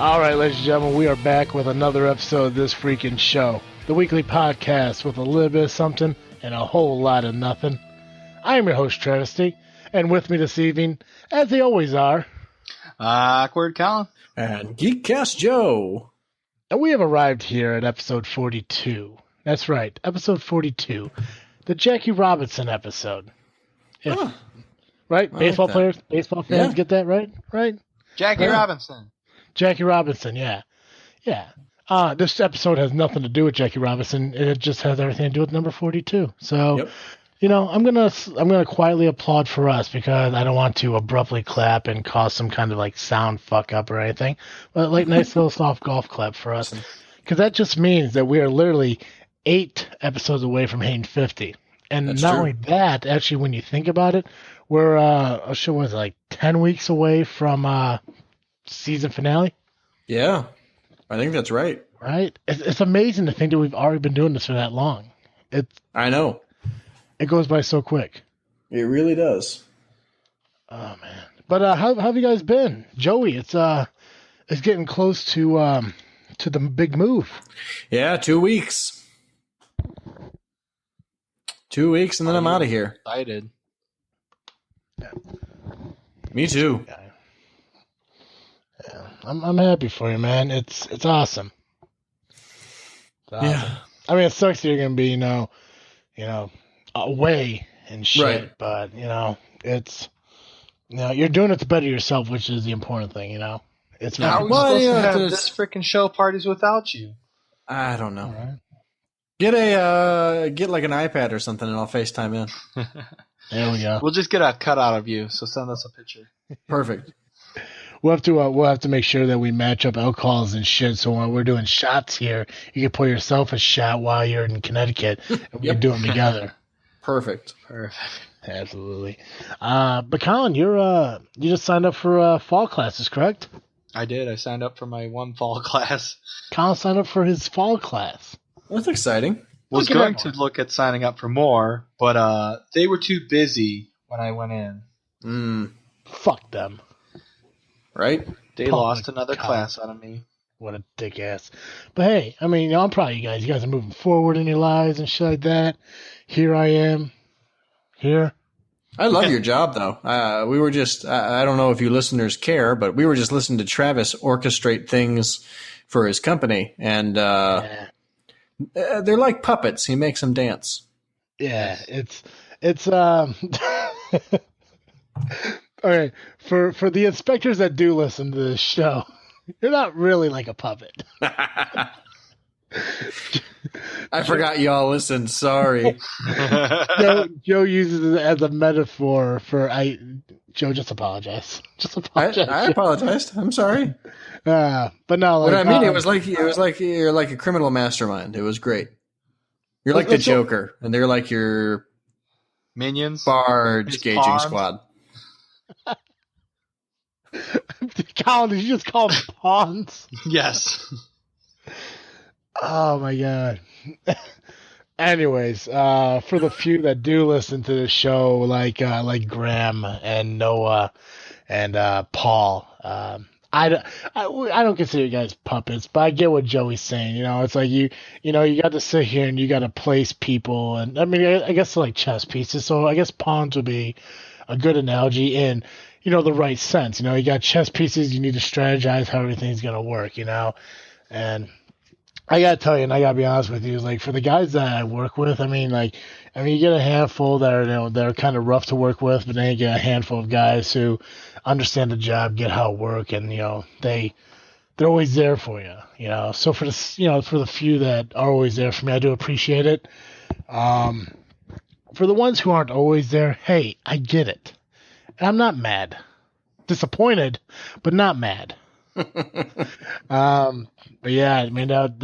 All right, ladies and gentlemen, we are back with another episode of this freaking show, the weekly podcast with a little bit of something and a whole lot of nothing. I am your host, Travesty, and with me this evening, as they always are, Awkward Colin. And Geek Cast Joe. And we have arrived here at episode 42. That's right, episode 42, the Jackie Robinson episode. Right? Baseball players, baseball fans get that right? Right? Jackie Robinson. Jackie Robinson, yeah. This episode has nothing to do with Jackie Robinson. It just has everything to do with number 42. So, I'm gonna quietly applaud for us because I don't want to abruptly clap and cause some kind of like sound fuck up or anything. But like nice little soft golf clap for us, because that just means that we are literally 8 episodes away from hitting 50. And That's not true. only that, actually, when you think about it, we're like 10 weeks away from season finale. Yeah, I think that's right. Right? It's amazing to think that we've already been doing this for that long. I know. It goes by so quick. It really does. Oh man! But how have you guys been, Joey? It's getting close to the big move. Yeah, 2 weeks. 2 weeks, and then I'm out of here. Excited. Me too. Yeah, I'm happy for you, man. It's awesome. It's awesome. Yeah. I mean, it sucks that you're gonna be away and shit, Right. but it's you're doing it to better yourself, which is the important thing. It's How are we Well, supposed yeah, to have there's- this freaking show parties without you? I don't know. all right. Get like an iPad or something, and I'll FaceTime in. There we go. We'll just get a cutout of you, so send us a picture. Perfect. We'll have to make sure that we match up alcohols and shit. So when we're doing shots here, you can pour yourself a shot while you're in Connecticut, and we can do them together. Perfect. Perfect. Absolutely. But Colin, you just signed up for fall classes, correct? I did. I signed up for my one fall class. Colin signed up for his fall class. That's exciting. Was Look at going that to one. look at signing up for more, but they were too busy when I went in. Fuck them. Right? They Oh lost my another God. class out of me. What a dick ass. But hey, I mean, I'm proud of you guys. You guys are moving forward in your lives and shit like that. Here I am. Here. I love your job, though. We were just, I don't know if you listeners care, but we were just listening to Travis orchestrate things for his company. And Yeah. they're like puppets. He makes them dance. Yeah, it's okay, for the inspectors that do listen to this show, you're not really like a puppet. I forgot y'all listened. Sorry. Joe uses it as a metaphor for Joe, just apologize. Just apologize. I apologized. I'm sorry. But no, like, What I mean, it was like you're like a criminal mastermind. It was great. You're like the Let's- Joker, and they're like your Minions. barge His gauging pawns. squad. Colin, did you just call them pawns? Yes. Oh my god. Anyways, for the few that do listen to the show, like Graham and Noah and Paul, I don't consider you guys puppets, but I get what Joey's saying. It's like you got to sit here and you got to place people, and I mean, I guess they're like chess pieces. So I guess pawns would be a good analogy in the right sense. You got chess pieces, you need to strategize how everything's gonna work. And I gotta tell you, and I gotta be honest with you, like for the guys that I work with, I mean, you get a handful that are that are kind of rough to work with, but then you get a handful of guys who understand the job, get how it works, and they're always there for you. So for the few that are always there for me, I do appreciate it. For the ones who aren't always there, hey, I get it, and I'm not mad, disappointed, but not mad. But yeah, I mean that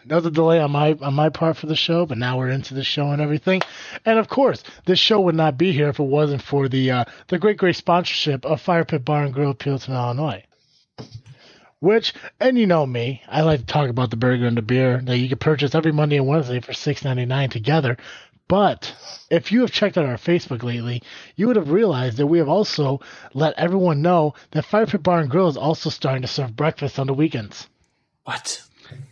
was a delay on my part for the show, but now we're into the show and everything. And of course, this show would not be here if it wasn't for the great sponsorship of Fire Pit Bar and Grill, Peelton, Illinois. Which, and you know me, I like to talk about the burger and the beer that you can purchase every Monday and Wednesday for $6.99 together. But if you have checked out our Facebook lately, you would have realized that we have also let everyone know that Fire Pit Bar and Grill is also starting to serve breakfast on the weekends. What?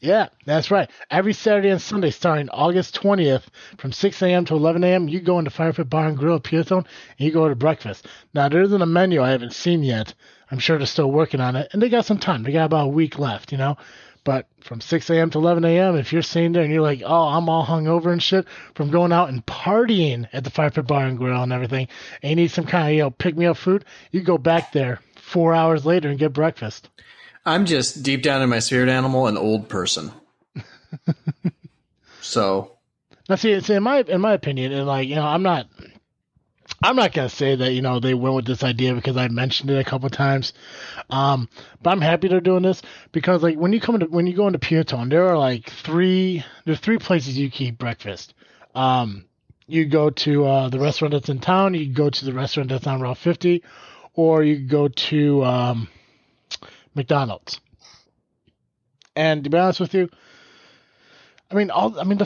Yeah, that's right. Every Saturday and Sunday, starting August 20th, from 6 a.m. to 11 a.m., you go into Fire Pit Bar and Grill at Peatone, and you go to breakfast. Now, there isn't a menu I haven't seen yet. I'm sure they're still working on it, and they got some time. They got about a week left, you know. But from 6 a.m. to 11 a.m., if you're sitting there and you're like, oh, I'm all hungover and shit from going out and partying at the Fire Pit Bar and Grill and everything, and you need some kind of, pick-me-up food, you go back there 4 hours later and get breakfast. I'm just deep down in my spirit animal, an old person. So now, see, in my opinion, and I'm not gonna say that they went with this idea because I mentioned it a couple times, but I'm happy they're doing this because when you go into Peatone, there are there's three places you can eat breakfast. You go to the restaurant that's in town, you go to the restaurant that's on Route 50, or you go to McDonald's. And to be honest with you, the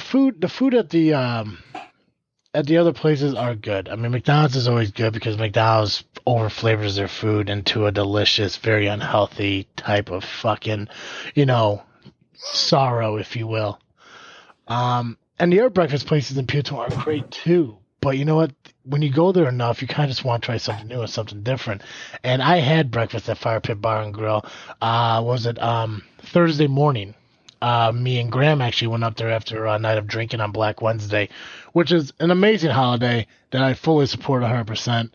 food at the other places are good. I mean, McDonald's is always good because McDonald's over flavors their food into a delicious, very unhealthy type of fucking, sorrow, if you will. And the other breakfast places in Peatone are great too. But you know what? When you go there enough, you kind of just want to try something new and something different. And I had breakfast at Fire Pit Bar and Grill. Thursday morning? Me and Graham actually went up there after a night of drinking on Black Wednesday, which is an amazing holiday that I fully support 100%.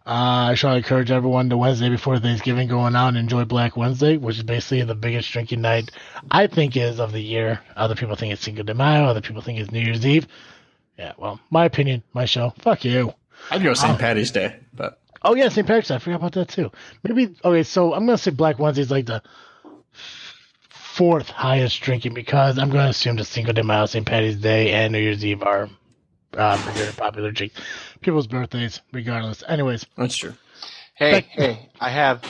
I try to encourage everyone the Wednesday before Thanksgiving going out and enjoy Black Wednesday, which is basically the biggest drinking night I think is of the year. Other people think it's Cinco de Mayo. Other people think it's New Year's Eve. Yeah, well, my opinion, my show. Fuck you. I'd go St. Patty's Day, but oh yeah, St. Patrick's Day. I forgot about that too. Maybe okay. So I'm gonna say Black Wednesday is like the fourth highest drinking because I'm gonna assume that Cinco de Mayo, St. Patty's Day, and New Year's Eve are very popular drink. People's birthdays, regardless. Anyways, that's true. Hey, I have,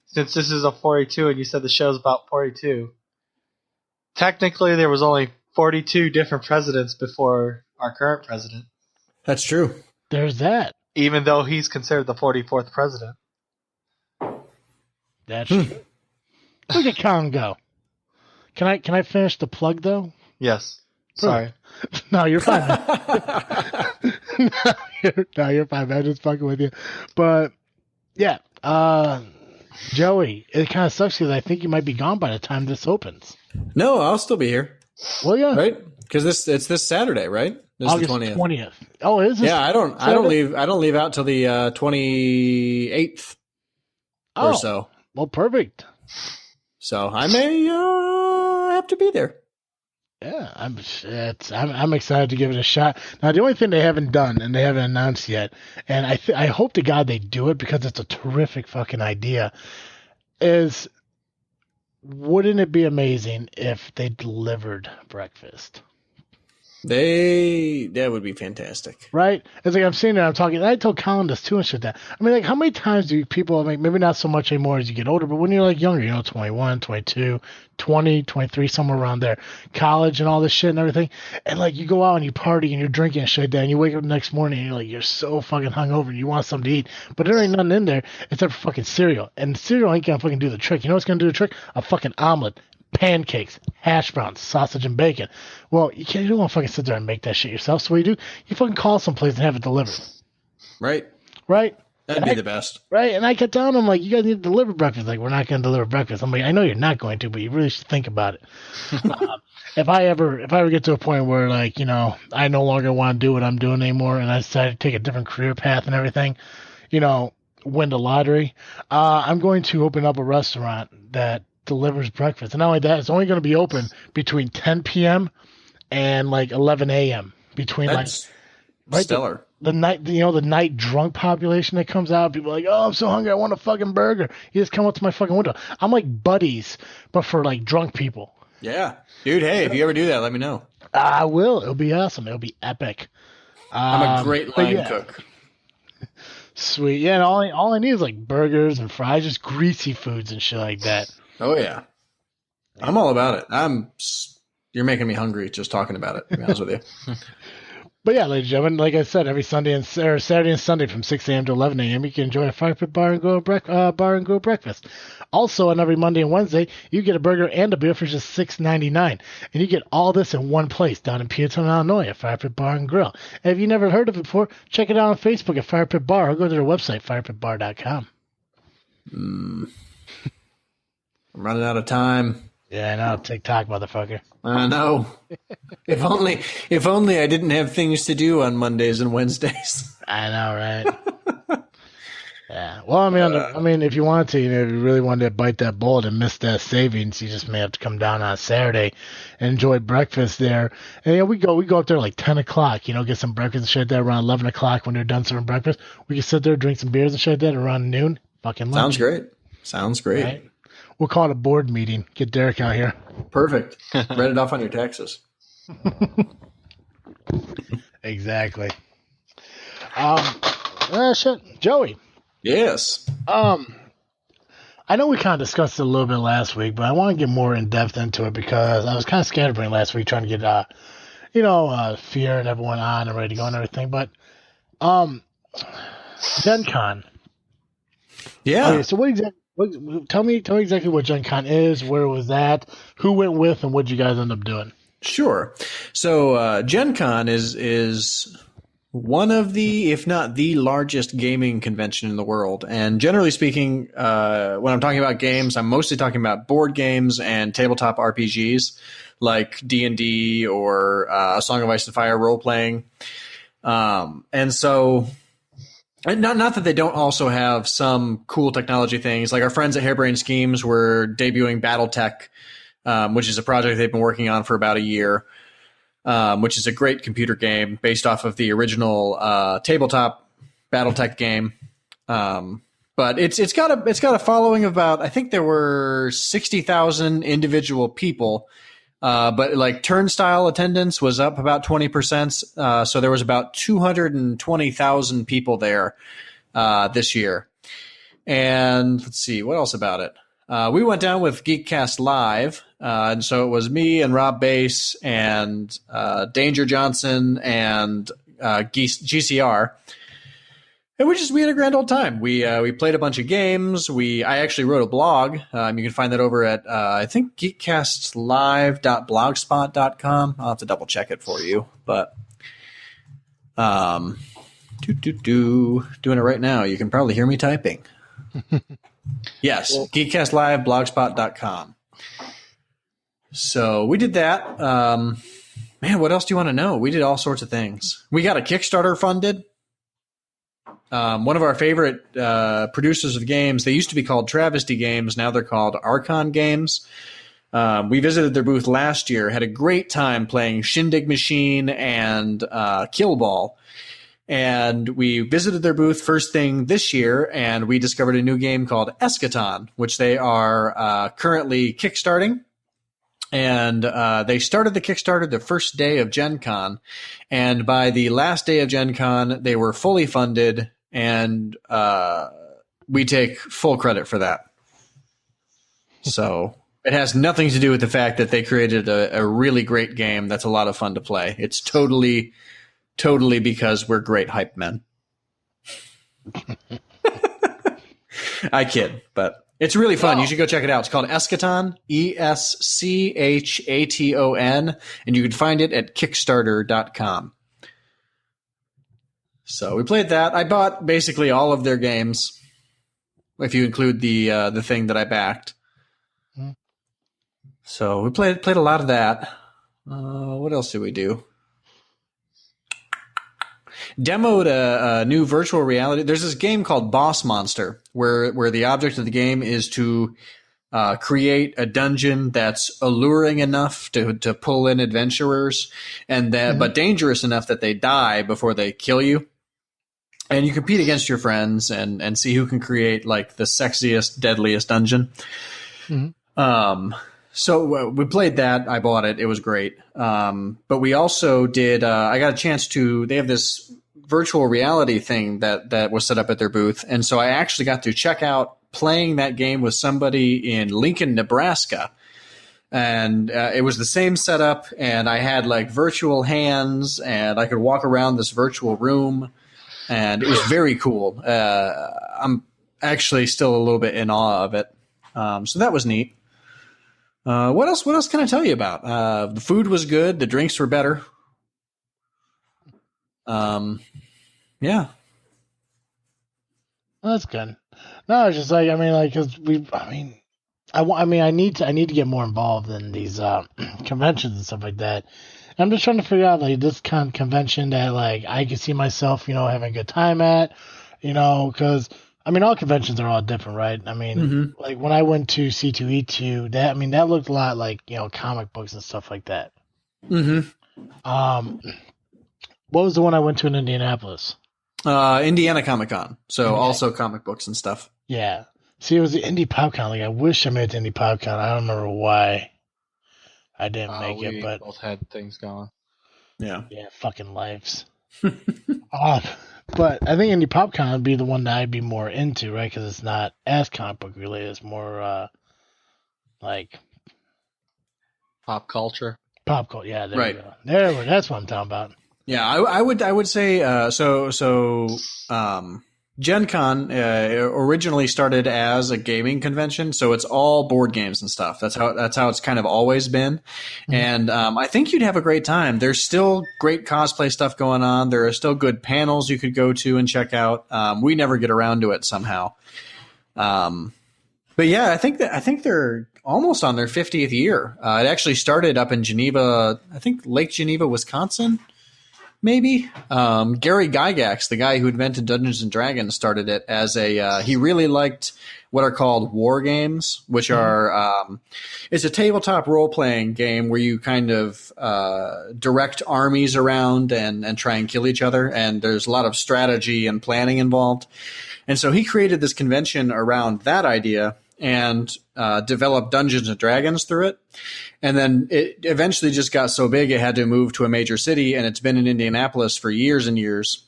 since this is a 42 and you said the show's about 42. Technically, there was only 42 different presidents before our current president. That's true. There's that. Even though he's considered the 44th president. That's true. Look at Congo. Can I finish the plug though? Yes. Sorry. No, you're fine. No, you're fine, man. Just fucking with you. But yeah, Joey, it kind of sucks because I think you might be gone by the time this opens. No, I'll still be here. Well, yeah, right? Because it's this Saturday, right? This August is the 20th. Oh, it is. Yeah, I don't leave out till the 28th or so. Well, perfect. So I may have to be there. Yeah, I'm excited to give it a shot. Now, the only thing they haven't done and they haven't announced yet, and I hope to God they do it because it's a terrific fucking idea, is wouldn't it be amazing if they delivered breakfast? That would be fantastic. Right? It's like I'm sitting there, I'm talking, and I told Colin this too and shit that. I mean, like, how many times do people, maybe not so much anymore as you get older, but when you're like younger, 21, 22, 20, 23, somewhere around there, college and all this shit and everything, and like you go out and you party and you're drinking and shit, and you wake up the next morning and you're so fucking hungover and you want something to eat, but there ain't nothing in there except for fucking cereal. And cereal ain't gonna fucking do the trick. You know what's gonna do the trick? A fucking omelet. Pancakes, hash browns, sausage and bacon. Well, you don't want to fucking sit there and make that shit yourself. So what you do, you fucking call someplace and have it delivered. Right. That'd be the best. Right. And I kept telling them, like, you guys need to deliver breakfast. Like, we're not going to deliver breakfast. I'm like, I know you're not going to, but you really should think about it. If I ever get to a point where, like, I no longer want to do what I'm doing anymore and I decide to take a different career path and everything, win the lottery, I'm going to open up a restaurant that delivers breakfast. And not only that, it's only going to be open between 10 p.m. and like 11 a.m. between That's stellar. The night, the night drunk population that comes out. People are like, oh, I'm so hungry, I want a fucking burger. You just come up to my fucking window. I'm like Buddies, but for like drunk people. Yeah, dude. Hey, if you ever do that, let me know. I will. It'll be awesome. It'll be epic. I'm a great line cook. Sweet. Yeah, and all I need is like burgers and fries, just greasy foods and shit like that. Oh yeah, I'm all about it. You're making me hungry just talking about it. To be honest with you. But yeah, ladies and gentlemen, like I said, every Sunday and or Saturday and Sunday from 6 a.m. to 11 a.m., you can enjoy a fire pit bar and grill breakfast. Also, on every Monday and Wednesday, you get a burger and a beer for just $6.99, and you get all this in one place down in Peatone, Illinois, at Fire Pit Bar and Grill. And if you've never heard of it before, check it out on Facebook at Fire Pit Bar or go to their website, firepitbar.com. I'm running out of time. Yeah, I know. TikTok, motherfucker. I know. If only I didn't have things to do on Mondays and Wednesdays. I know, right? Yeah. Well, I mean, if you wanted to, if you really wanted to bite that bullet and miss that savings, you just may have to come down on Saturday and enjoy breakfast there. And we go up there like 10 o'clock, get some breakfast and shit like that around 11 o'clock when they're done serving breakfast. We can sit there, drink some beers and shit like that around noon. Fucking lunch. Sounds great. Right? We'll call it a board meeting. Get Derek out here. Perfect. Write it off on your taxes. Exactly. Shit. Joey. Yes. I know we kind of discussed it a little bit last week, but I want to get more in depth into it because I was kind of scatterbrained last week trying to get, Fear and everyone on and ready to go and everything. But, Gen Con. Yeah. Okay, so tell me exactly what Gen Con is, where it was at, who went with, and what you guys end up doing. Sure. So Gen Con is one of the, if not the largest gaming convention in the world. And generally speaking, when I'm talking about games, I'm mostly talking about board games and tabletop RPGs like D&D or A Song of Ice and Fire role-playing. And so... And not that they don't also have some cool technology things. Like our friends at Harebrained Schemes were debuting BattleTech, which is a project they've been working on for about a year, which is a great computer game based off of the original tabletop BattleTech game. But it's got a following of about, I think there were 60,000 individual people. But like turnstile attendance was up about 20%. So there was about 220,000 people there this year. And let's see, what else about it? We went down with Geek Cast Live. And so it was me and Rob Bass and Danger Johnson and GCR. And we had a grand old time. We played a bunch of games. I actually wrote a blog. You can find that over at I think geekcastlive.blogspot.com. I'll have to double check it for you, but doing it right now. You can probably hear me typing. Yes, geekcastlive.blogspot.com. So we did that. Man, what else do you want to know? We did all sorts of things. We got a Kickstarter funded. One of our favorite producers of games, they used to be called Travesty Games. Now they're called Archon Games. We visited their booth last year, had a great time playing Shindig Machine and Kill Ball. And we visited their booth first thing this year, and we discovered a new game called Eschaton, which they are currently kickstarting. And they started the Kickstarter the first day of Gen Con. And by the last day of Gen Con, they were fully funded, and we take full credit for that. So it has nothing to do with the fact that they created a really great game that's a lot of fun to play. It's totally because we're great hype men. I kid, but... It's really fun. You should go check it out. It's called Eschaton, Eschaton, and you can find it at Kickstarter.com. So we played that. I bought basically all of their games, if you include the thing that I backed. So we played a lot of that. What else did we do? Demoed a new virtual reality. There's this game called Boss Monster, where the object of the game is to create a dungeon that's alluring enough to pull in adventurers, and but dangerous enough that they die before they kill you. And you compete against your friends and see who can create like the sexiest, deadliest dungeon. So we played that. I bought it. It was great. But we also did. I got a chance to. They have this virtual reality thing that was set up at their booth, and so I actually got to check out playing that game with somebody in Lincoln, Nebraska. And it was the same setup, and I had like virtual hands, and I could walk around this virtual room, and it was very cool. I'm actually still a little bit in awe of it. So that was neat. What else? What else can I tell you about? The food was good. The drinks were better. Yeah. Well, that's good. No, it's just like because I need to get more involved in these conventions and stuff like that. And I'm just trying to figure out like this kind of convention that like I can see myself, having a good time at, because all conventions are all different, right? Like when I went to C2E2, that looked a lot like comic books and stuff like that. Mm-hmm. What was the one I went to in Indianapolis? Indiana Comic Con. So Indiana. Also comic books and stuff. Yeah. See, it was the Indie PopCon. Like, I wish I made it to Indie PopCon. I don't remember why I didn't make it, but both had things going. Yeah, fucking lives. But I think Indie PopCon would be the one that I'd be more into, right? Because it's not as comic book related. It's more like pop culture. Pop culture. Yeah, there right. you go. That's what I'm talking about. Yeah, I would say Gen Con originally started as a gaming convention, so it's all board games and stuff. That's how it's kind of always been. Mm-hmm. And I think you'd have a great time. There's still great cosplay stuff going on. There are still good panels you could go to and check out. We never get around to it somehow. But yeah, I think they're almost on their 50th year. It actually started up in Geneva, I think Lake Geneva, Wisconsin. Maybe Gary Gygax, the guy who invented Dungeons and Dragons, started it as he really liked what are called war games, which are it's a tabletop role playing game where you kind of direct armies around and try and kill each other, and there's a lot of strategy and planning involved. And so he created this convention around that idea and developed Dungeons and Dragons through it. And then it eventually just got so big it had to move to a major city, and it's been in Indianapolis for years and years.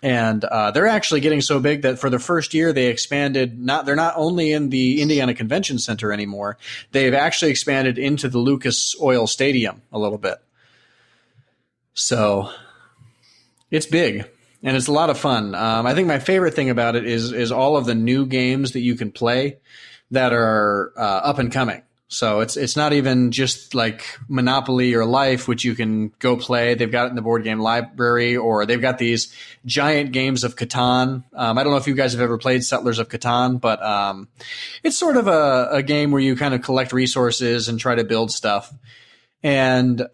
And they're actually getting so big that for the first year they expanded. They're not only in the Indiana Convention Center anymore. They've actually expanded into the Lucas Oil Stadium a little bit. So it's big. And it's a lot of fun. I think my favorite thing about it is all of the new games that you can play that are up and coming. So it's not even just like Monopoly or Life, which you can go play. They've got it in the board game library, or they've got these giant games of Catan. I don't know if you guys have ever played Settlers of Catan, but it's sort of a game where you kind of collect resources and try to build stuff. And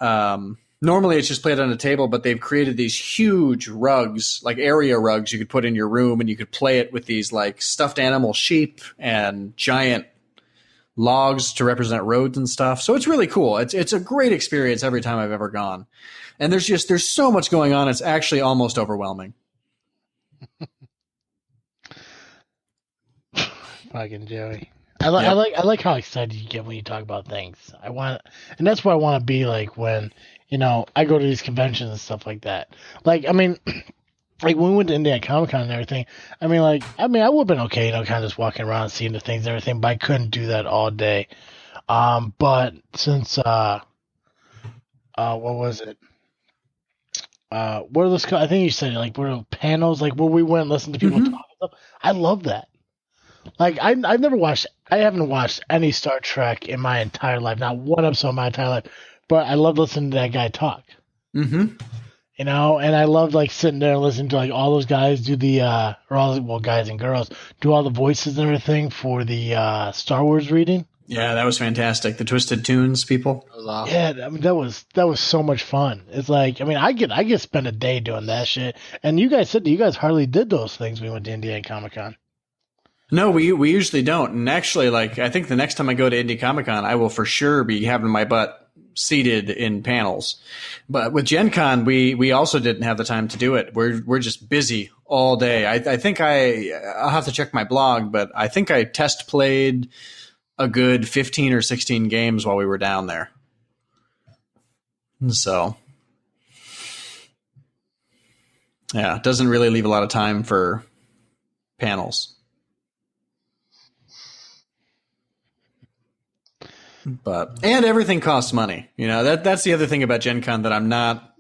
normally it's just played on a table, but they've created these huge rugs, like area rugs you could put in your room, and you could play it with these like stuffed animal sheep and giant logs to represent roads and stuff. So it's really cool. It's a great experience every time I've ever gone. And there's so much going on. It's actually almost overwhelming. Fucking Joey. I like how excited you get when you talk about things. And that's what I want to be like when, I go to these conventions and stuff like that. Like, like when we went to Indiana Comic Con and everything, I would have been okay, kind of just walking around seeing the things and everything, but I couldn't do that all day. But since, what was it? What are those? I think you said like what are panels, like where we went and listened to people talk and stuff. I love that. Like I haven't watched any Star Trek in my entire life, not one episode in my entire life, but I love listening to that guy talk. Mm-hmm. And I loved like sitting there and listening to like all those guys do guys and girls do all the voices and everything for the Star Wars reading. Yeah, that was fantastic. The Twisted Tunes people. That was awesome. Yeah, that was so much fun. It's like I get spend a day doing that shit. And you guys said that you guys hardly did those things when we went to Indiana Comic Con. No, we usually don't. And actually, like I think the next time I go to Indie Comic Con, I will for sure be having my butt seated in panels. But with Gen Con, we also didn't have the time to do it. We're just busy all day. I think I'll have to check my blog, but I think I test played a good 15 or 16 games while we were down there. So yeah, it doesn't really leave a lot of time for panels. And everything costs money. You know, that's the other thing about Gen Con that I'm not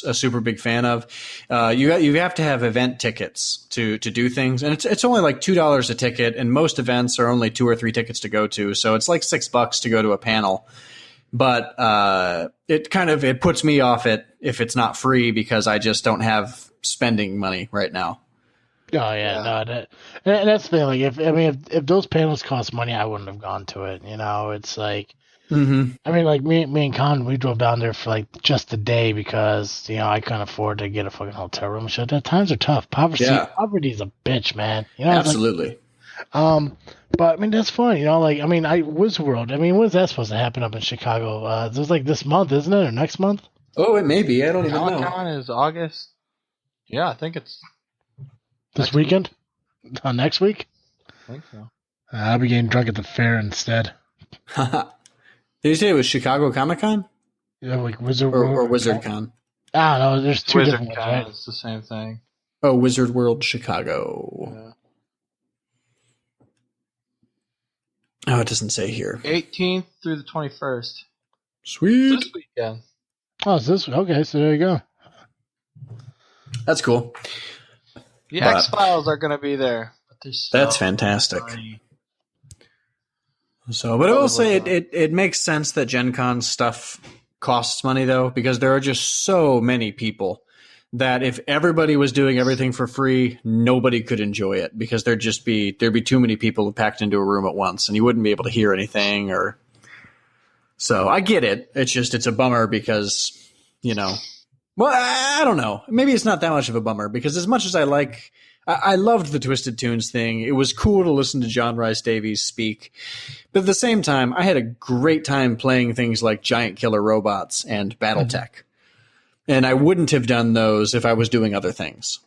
a super big fan of. You have to have event tickets to do things, and it's only like $2 a ticket, and most events are only 2 or 3 tickets to go to, so it's like $6 to go to a panel. But it puts me off it if it's not free, because I just don't have spending money right now. Oh yeah, no, that's the thing. Like, if those panels cost money, I wouldn't have gone to it. You know, it's like, I mean, like me and Con, we drove down there for like just a day because I couldn't afford to get a fucking hotel room. Shit, times are tough. Poverty's a bitch, man. Absolutely. But I mean, that's fun. Wizard World. I mean, when's that supposed to happen up in Chicago? It was like this month, isn't it, or next month? Oh, it may be. I don't even know. Comic-Con is August. Yeah, I think it's this weekend. Next week. I think so. I'll be getting drunk at the fair instead. Did you say it was Chicago Comic-Con? Yeah, like Wizard or, World or Wizard Con? I don't know. There's two Wizard different ones, Con, right? it's the same thing. Oh, Wizard World Chicago. Yeah. Oh, it doesn't say here. 18th through the 21st. Sweet. This weekend. Oh, is this okay? So there you go. That's cool. The X-Files are going to be there. But that's fantastic. So, but I will say it makes sense that Gen Con stuff costs money, though, because there are just so many people that if everybody was doing everything for free, nobody could enjoy it, because there'd be too many people packed into a room at once, and you wouldn't be able to hear anything. So I get it. It's a bummer because, well, I don't know. Maybe it's not that much of a bummer, because as much as I loved the Twisted Tunes thing. It was cool to listen to John Rhys Davies speak. But at the same time, I had a great time playing things like Giant Killer Robots and Battletech. And I wouldn't have done those if I was doing other things.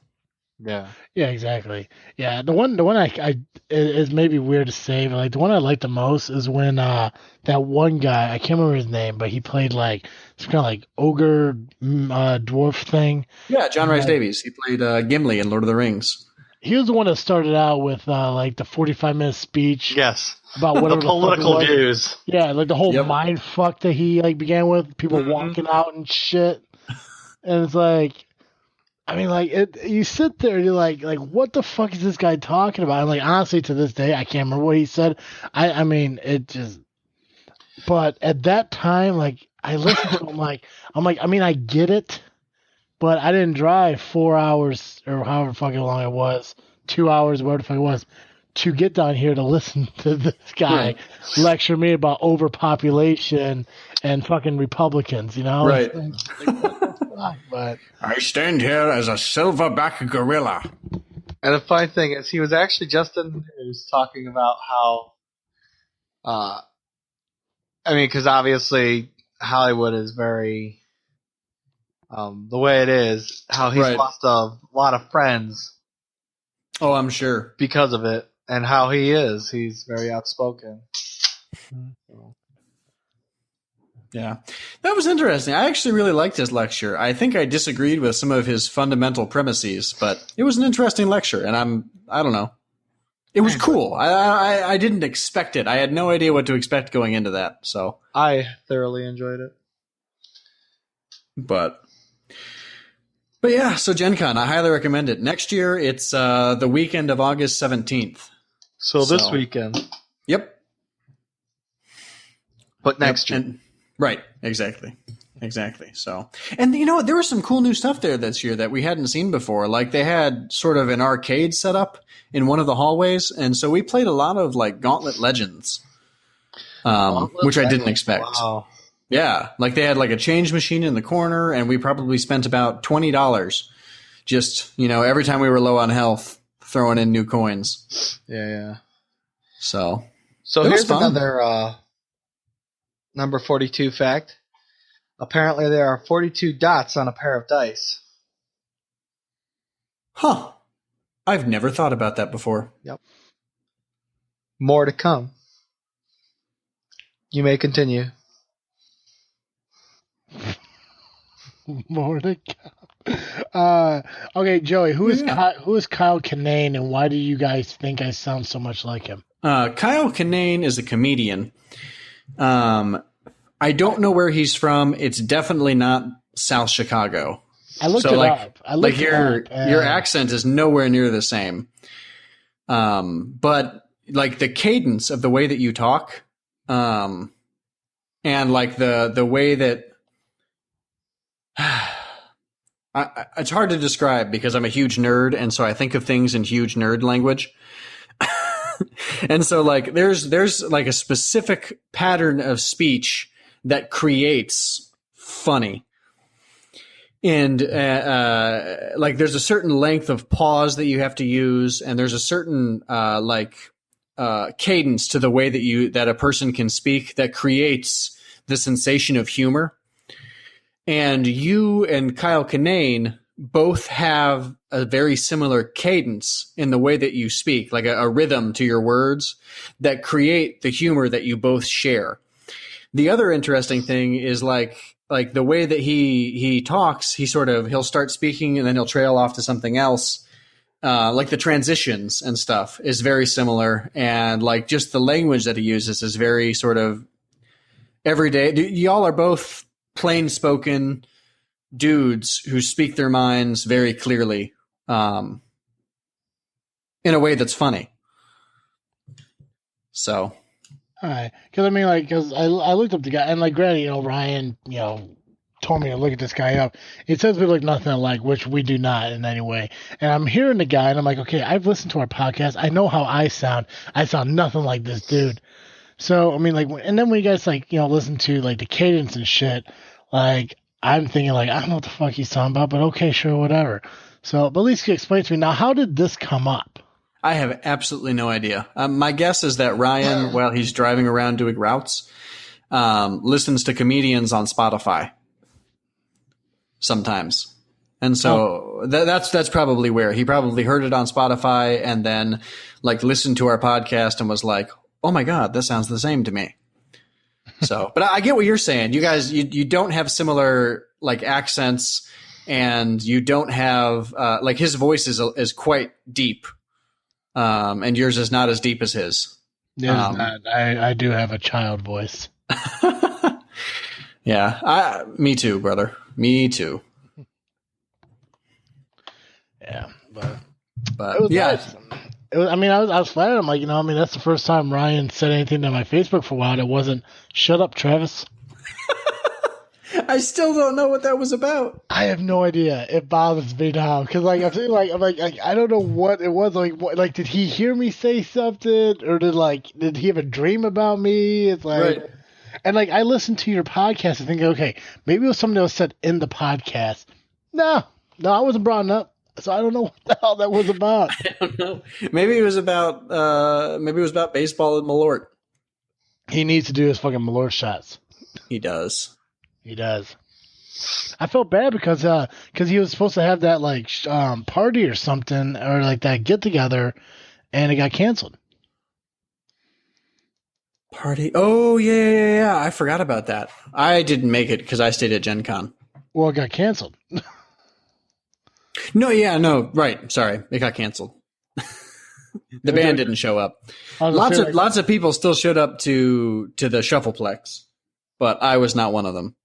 Yeah. Yeah, exactly. Yeah, the one I is maybe weird to say, but like the one I like the most is when that one guy, I can't remember his name, but he played like some kind of like ogre dwarf thing. Yeah, John Rhys Davies. He played Gimli in Lord of the Rings. He was the one that started out with like the 45-minute speech. Yes. About whatever the political views. Yeah, like the whole mind fuck that he like began with, people walking out and shit. And it's like, I mean, like you sit there and you're like, what the fuck is this guy talking about? And like, honestly, to this day, I can't remember what he said. I mean, it just. But at that time, like, I listened to him, I mean, I get it, but I didn't drive 4 hours or however fucking long it was, 2 hours, whatever the fuck it was, to get down here to listen to this guy lecture me about overpopulation and fucking Republicans, Right. But I stand here as a silverback gorilla. And the funny thing is, he was actually just in the news talking about how, because obviously Hollywood is very, the way it is, how he's lost a lot of friends. Oh, I'm sure. Because of it, and how he's very outspoken. Yeah, that was interesting. I actually really liked his lecture. I think I disagreed with some of his fundamental premises, but it was an interesting lecture, and I don't know. It was cool. I didn't expect it. I had no idea what to expect going into that. So I thoroughly enjoyed it. But yeah, so Gen Con, I highly recommend it. Next year, it's the weekend of August 17th. So this weekend. Yep. But next year. Right, exactly. So, and there was some cool new stuff there this year that we hadn't seen before. Like they had sort of an arcade set up in one of the hallways, and so we played a lot of like Gauntlet Legends, which I didn't expect. Wow. Yeah, like they had like a change machine in the corner, and we probably spent about $20 just every time we were low on health, throwing in new coins. Yeah. So here's another number 42 fact. Apparently there are 42 dots on a pair of dice. Huh. I've never thought about that before. Yep. More to come. You may continue. More to come. Okay, Joey, who is Kyle Kinane, and why do you guys think I sound so much like him? Kyle Kinane is a comedian I don't know where he's from. It's definitely not South Chicago. I looked it up. Your accent is nowhere near the same. But like the cadence of the way that you talk, and like the way that it's hard to describe because I'm a huge nerd, and so I think of things in huge nerd language. And so like there's like a specific pattern of speech that creates funny. And like there's a certain length of pause that you have to use, and there's a certain cadence to the way that a person can speak that creates the sensation of humor. And you and Kyle Kinane both have a very similar cadence in the way that you speak, like a rhythm to your words that create the humor that you both share. The other interesting thing is like the way that he talks, he'll start speaking and then he'll trail off to something else. Like the transitions and stuff is very similar. And like just the language that he uses is very sort of everyday. Y'all are both plain spoken dudes who speak their minds very clearly, in a way that's funny. So. All right, because I mean, like, because I looked up the guy, and like, granted, Ryan, told me to look at this guy up. It says we look nothing alike, which we do not in any way. And I'm hearing the guy, and I'm like, okay, I've listened to our podcast. I know how I sound. I sound nothing like this dude. So I mean, like, and then when you guys like, listen to like the cadence and shit, like, I'm thinking like, I don't know what the fuck he's talking about, but okay, sure, whatever. So, but at least you explain to me now, how did this come up? I have absolutely no idea. My guess is that Ryan, while he's driving around doing routes, listens to comedians on Spotify sometimes. And so that's probably where he probably heard it on Spotify and then like listened to our podcast and was like, oh my God, that sounds the same to me. So, but I get what you're saying. You guys, you don't have similar like accents, and you don't have like his voice is quite deep. And yours is not as deep as his. Not. I do have a child voice. Yeah, me too, brother. Me too. Yeah, but it was yeah. nice. I was flattered. I'm like, that's the first time Ryan said anything to my Facebook for a while that wasn't "Shut up, Travis." I still don't know what that was about. I have no idea. It bothers me now because, like, I'm like, I don't know what it was. Like, did he hear me say something, or did he have a dream about me? It's like, right. And like, I listened to your podcast and think, okay, maybe it was something that was said in the podcast. No, I wasn't brought up, so I don't know what the hell that was about. I don't know. Maybe it was about baseball and Malort. He needs to do his fucking Malort shots. He does. He does. I felt bad because he was supposed to have that like party or something, or like that get together, and it got canceled. Party? Oh yeah. I forgot about that. I didn't make it because I stayed at Gen Con. Well, it got canceled. No, right. Sorry, it got canceled. The band didn't show up. Lots of people still showed up to the Shuffleplex, but I was not one of them.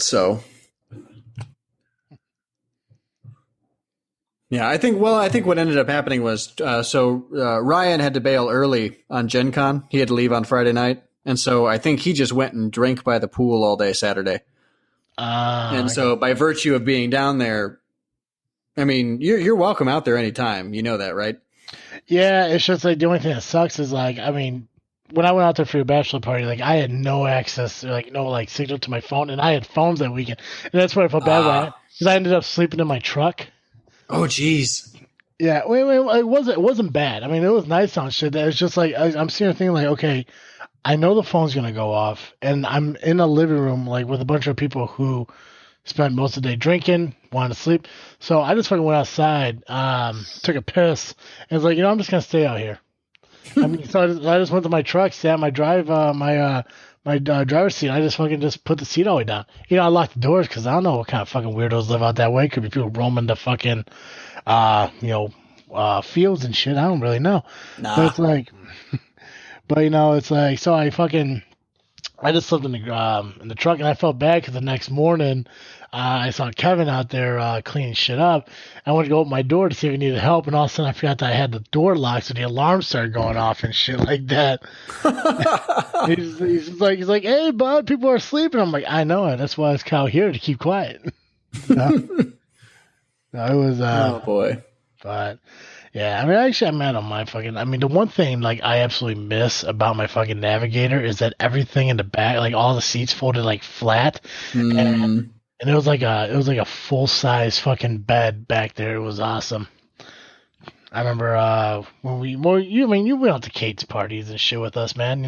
So, yeah, I think what ended up happening was, Ryan had to bail early on Gen Con. He had to leave on Friday night. And so I think he just went and drank by the pool all day Saturday. So by virtue of being down there, I mean, you're welcome out there anytime. You know that, right? Yeah, it's just like the only thing that sucks is like, I mean, when I went out there for your bachelor party, like I had no access, like no like signal to my phone, and I had phones that weekend, and that's why I felt bad because I ended up sleeping in my truck. Oh, jeez. Yeah, it wasn't bad. I mean, it was nice on shit. It was just like I'm sitting there thinking like, okay, I know the phone's gonna go off, and I'm in a living room like with a bunch of people who spent most of the day drinking, wanted to sleep. So I just fucking went outside, took a piss, and was like, I'm just gonna stay out here. I mean, so I just went to my truck, sat in my driver's seat. I just fucking just put the seat all the way down. I locked the doors because I don't know what kind of fucking weirdos live out that way. Could be people roaming the fucking, fields and shit. I don't really know. Nah. But it's like, But it's like, so I just slept in the truck, and I felt bad because the next morning I saw Kevin out there cleaning shit up. I went to go open my door to see if he needed help, and all of a sudden I forgot that I had the door locked, so the alarm started going off and shit like that. he's like, hey, bud, people are sleeping. I'm like, I know it. That's why I was out here to keep quiet. No, it was. Oh boy. But yeah, I mean, actually, I'm mad on my fucking. I mean, the one thing like I absolutely miss about my fucking Navigator is that everything in the back, like all the seats folded like flat, and it was like a full size fucking bed back there. It was awesome. I remember you went out to Kate's parties and shit with us, man.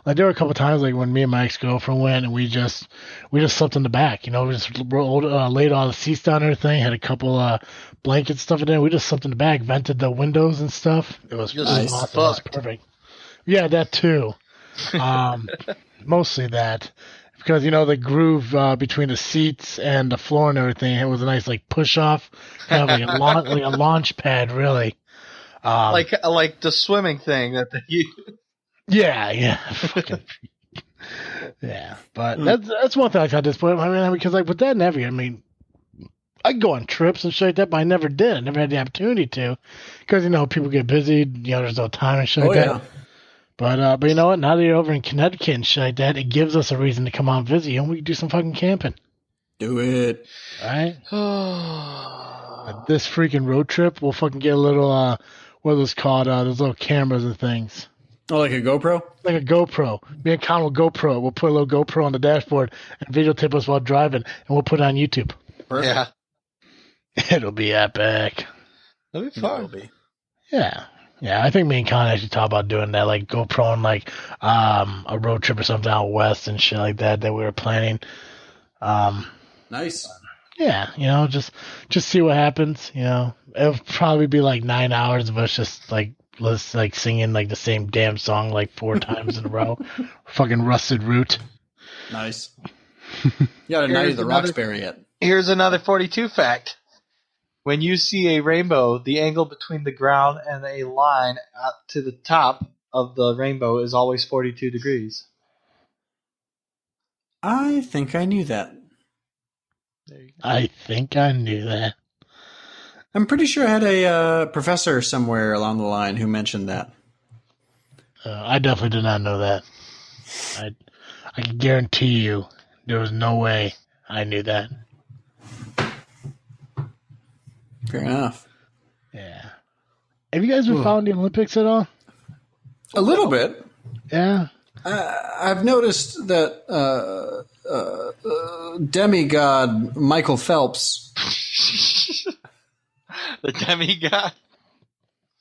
Like there were a couple times like when me and my ex girlfriend went and we just slept in the back. We just laid all the seats down and everything. Had a couple blankets stuff in there. We just slept in the back, vented the windows and stuff. It was Nice. awesome. It was perfect. Yeah, that too. Mostly that. Because the groove between the seats and the floor and everything, it was a nice like push off, kind of like a launch pad, really. Like the swimming thing that you. Yeah, yeah. But that's one thing I got disappointed. I mean, because like with that Navigator, I mean, I go on trips and shit like that, but I never did. I never had the opportunity to, because people get busy. There's no time and shit like that. But you know what? Now that you're over in Connecticut and shit like that, it gives us a reason to come out and visit you, and we can do some fucking camping. Do it. All right? This freaking road trip, we'll fucking get a little, what are those called? Those little cameras and things. Oh, like a GoPro? Like a GoPro. Me and Con will GoPro. We'll put a little GoPro on the dashboard and videotape us while driving, and we'll put it on YouTube. Perfect. Yeah. It'll be epic. That'll be fun. Yeah. Yeah, I think me and Con actually talked about doing that, like GoPro on like a road trip or something out west and shit like that we were planning. Nice. Yeah, just see what happens. It'll probably be like 9 hours of us just like singing like the same damn song like 4 times in a row. Fucking Rusted Root. Nice. You gotta Night of the Roxbury yet. Here's another 42 fact. When you see a rainbow, the angle between the ground and a line up to the top of the rainbow is always 42 degrees. I think I knew that. I think I knew that. I'm pretty sure I had a professor somewhere along the line who mentioned that. I definitely did not know that. I can guarantee you there was no way I knew that. Fair enough. Yeah. Have you guys been following the Olympics at all? A little bit. Yeah. I've noticed that demigod Michael Phelps The demigod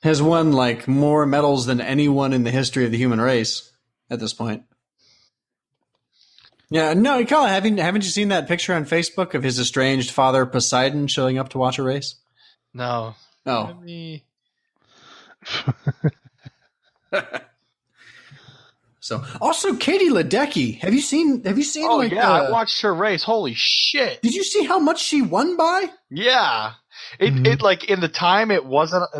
has won like more medals than anyone in the history of the human race at this point. Yeah, no, Colin, haven't you seen that picture on Facebook of his estranged father Poseidon showing up to watch a race? No. Oh. So, also Katie Ledecky. Have you seen? Oh like, yeah, I watched her race. Holy shit! Did you see how much she won by? Yeah, it like in the time it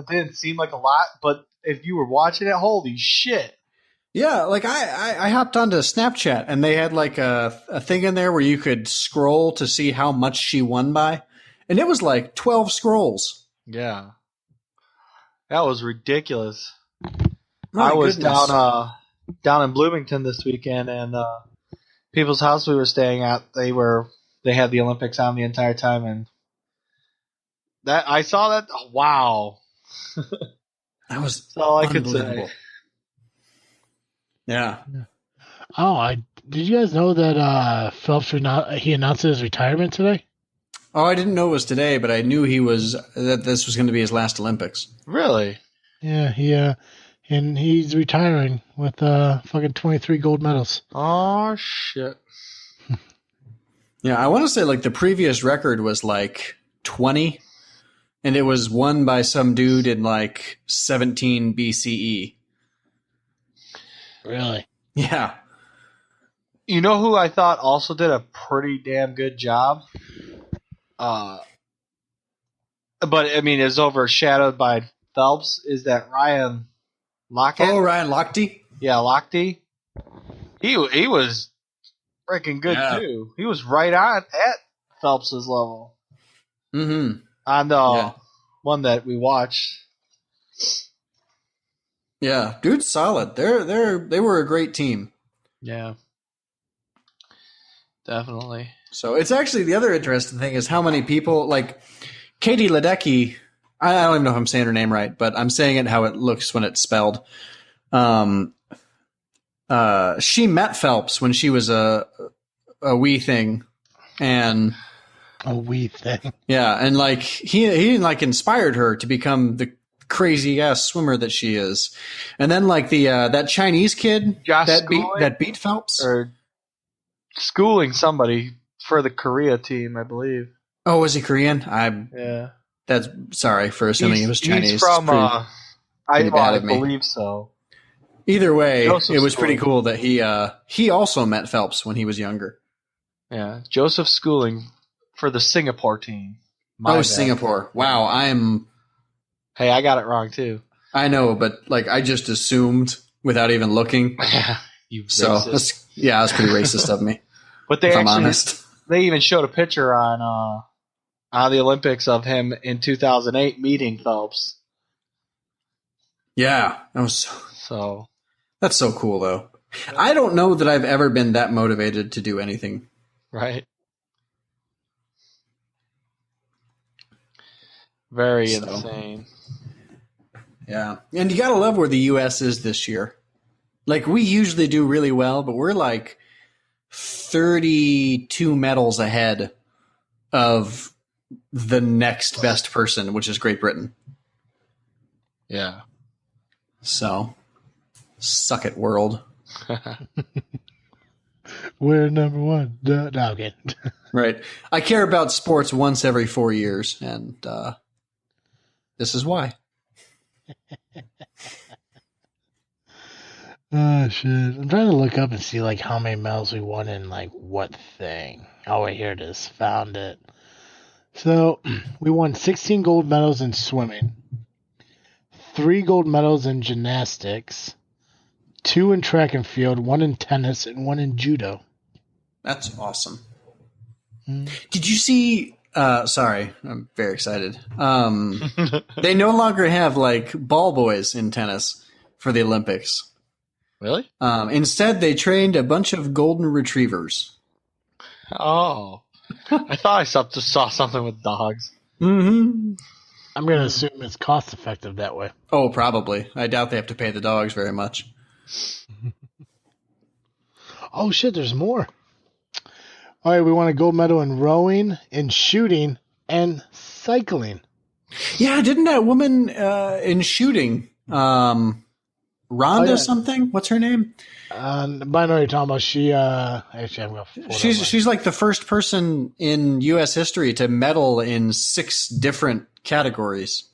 didn't seem like a lot, but if you were watching it, holy shit! Yeah, like I hopped onto Snapchat and they had like a thing in there where you could scroll to see how much she won by, and it was like 12 scrolls. Yeah, that was ridiculous. My I was goodness. down in Bloomington this weekend, and people's house we were staying at, they had the Olympics on the entire time, and that I saw that. Oh, wow, That was that's all I could unbelievable. say. Yeah. Oh, did you guys know that Phelps he announced his retirement today? Oh, I didn't know it was today, but I knew that this was going to be his last Olympics. Really? Yeah, and he's retiring with fucking 23 gold medals. Oh shit! Yeah, I want to say like the previous record was like 20, and it was won by some dude in like 17 BCE. Really? Yeah. You know who I thought also did a pretty damn good job? But I mean, is overshadowed by Phelps. Is that Ryan Lochte? Oh, Ryan Lochte? Yeah, Lochte. He was freaking good too. He was right on at Phelps's level. Mm-hmm. On the one that we watched. Yeah, dude's solid. They were a great team. Yeah. Definitely. So it's actually the other interesting thing is how many people like Katie Ledecky. I don't even know if I'm saying her name right, but I'm saying it how it looks when it's spelled. She met Phelps when she was a wee thing, and a wee thing. Yeah, and like he like inspired her to become the crazy ass swimmer that she is, and then like the that Chinese kid Josh that beat Phelps or schooling somebody for the Korea team, I believe. Oh, was he Korean? Yeah. That's sorry for assuming he was Chinese. He's from I believe so. Either way, Joseph it was Schooling. pretty cool that he also met Phelps when he was younger. Yeah, Joseph Schooling for the Singapore team. My bad. Singapore! Wow, Hey, I got it wrong too. I know, but like I just assumed without even looking. You so racist. that's pretty racist of me. But they if I'm honest. They even showed a picture on the Olympics of him in 2008 meeting Phelps. Yeah, that was so. That's so cool, though. I don't know that I've ever been that motivated to do anything. Right. Very insane. Yeah. And you got to love where the U.S. is this year. Like, we usually do really well, but we're like 32 medals ahead of the next best person, which is Great Britain. Yeah. So, suck it, world. We're number one. No, okay. Right. I care about sports once every 4 years, and this is why. Oh, shit. I'm trying to look up and see, like, how many medals we won in, like, what thing. Oh, wait, here it is. Found it. So, we won 16 gold medals in swimming, 3 gold medals in gymnastics, 2 in track and field, 1 in tennis, and 1 in judo. That's awesome. Did you see... sorry, I'm very excited. They no longer have, like, ball boys in tennis for the Olympics. Really? Instead, they trained a bunch of golden retrievers. Oh. I thought I saw something with dogs. Mm-hmm. I'm going to assume it's cost effective that way. Oh, probably. I doubt they have to pay the dogs very much. Oh, shit, there's more. All right, we won a gold medal in rowing, in shooting, and cycling. Yeah, didn't that woman in shooting, Rhonda something? What's her name? I know what you're talking about. She, actually, I'm going to... She's like the first person in U.S. history to medal in 6 different categories.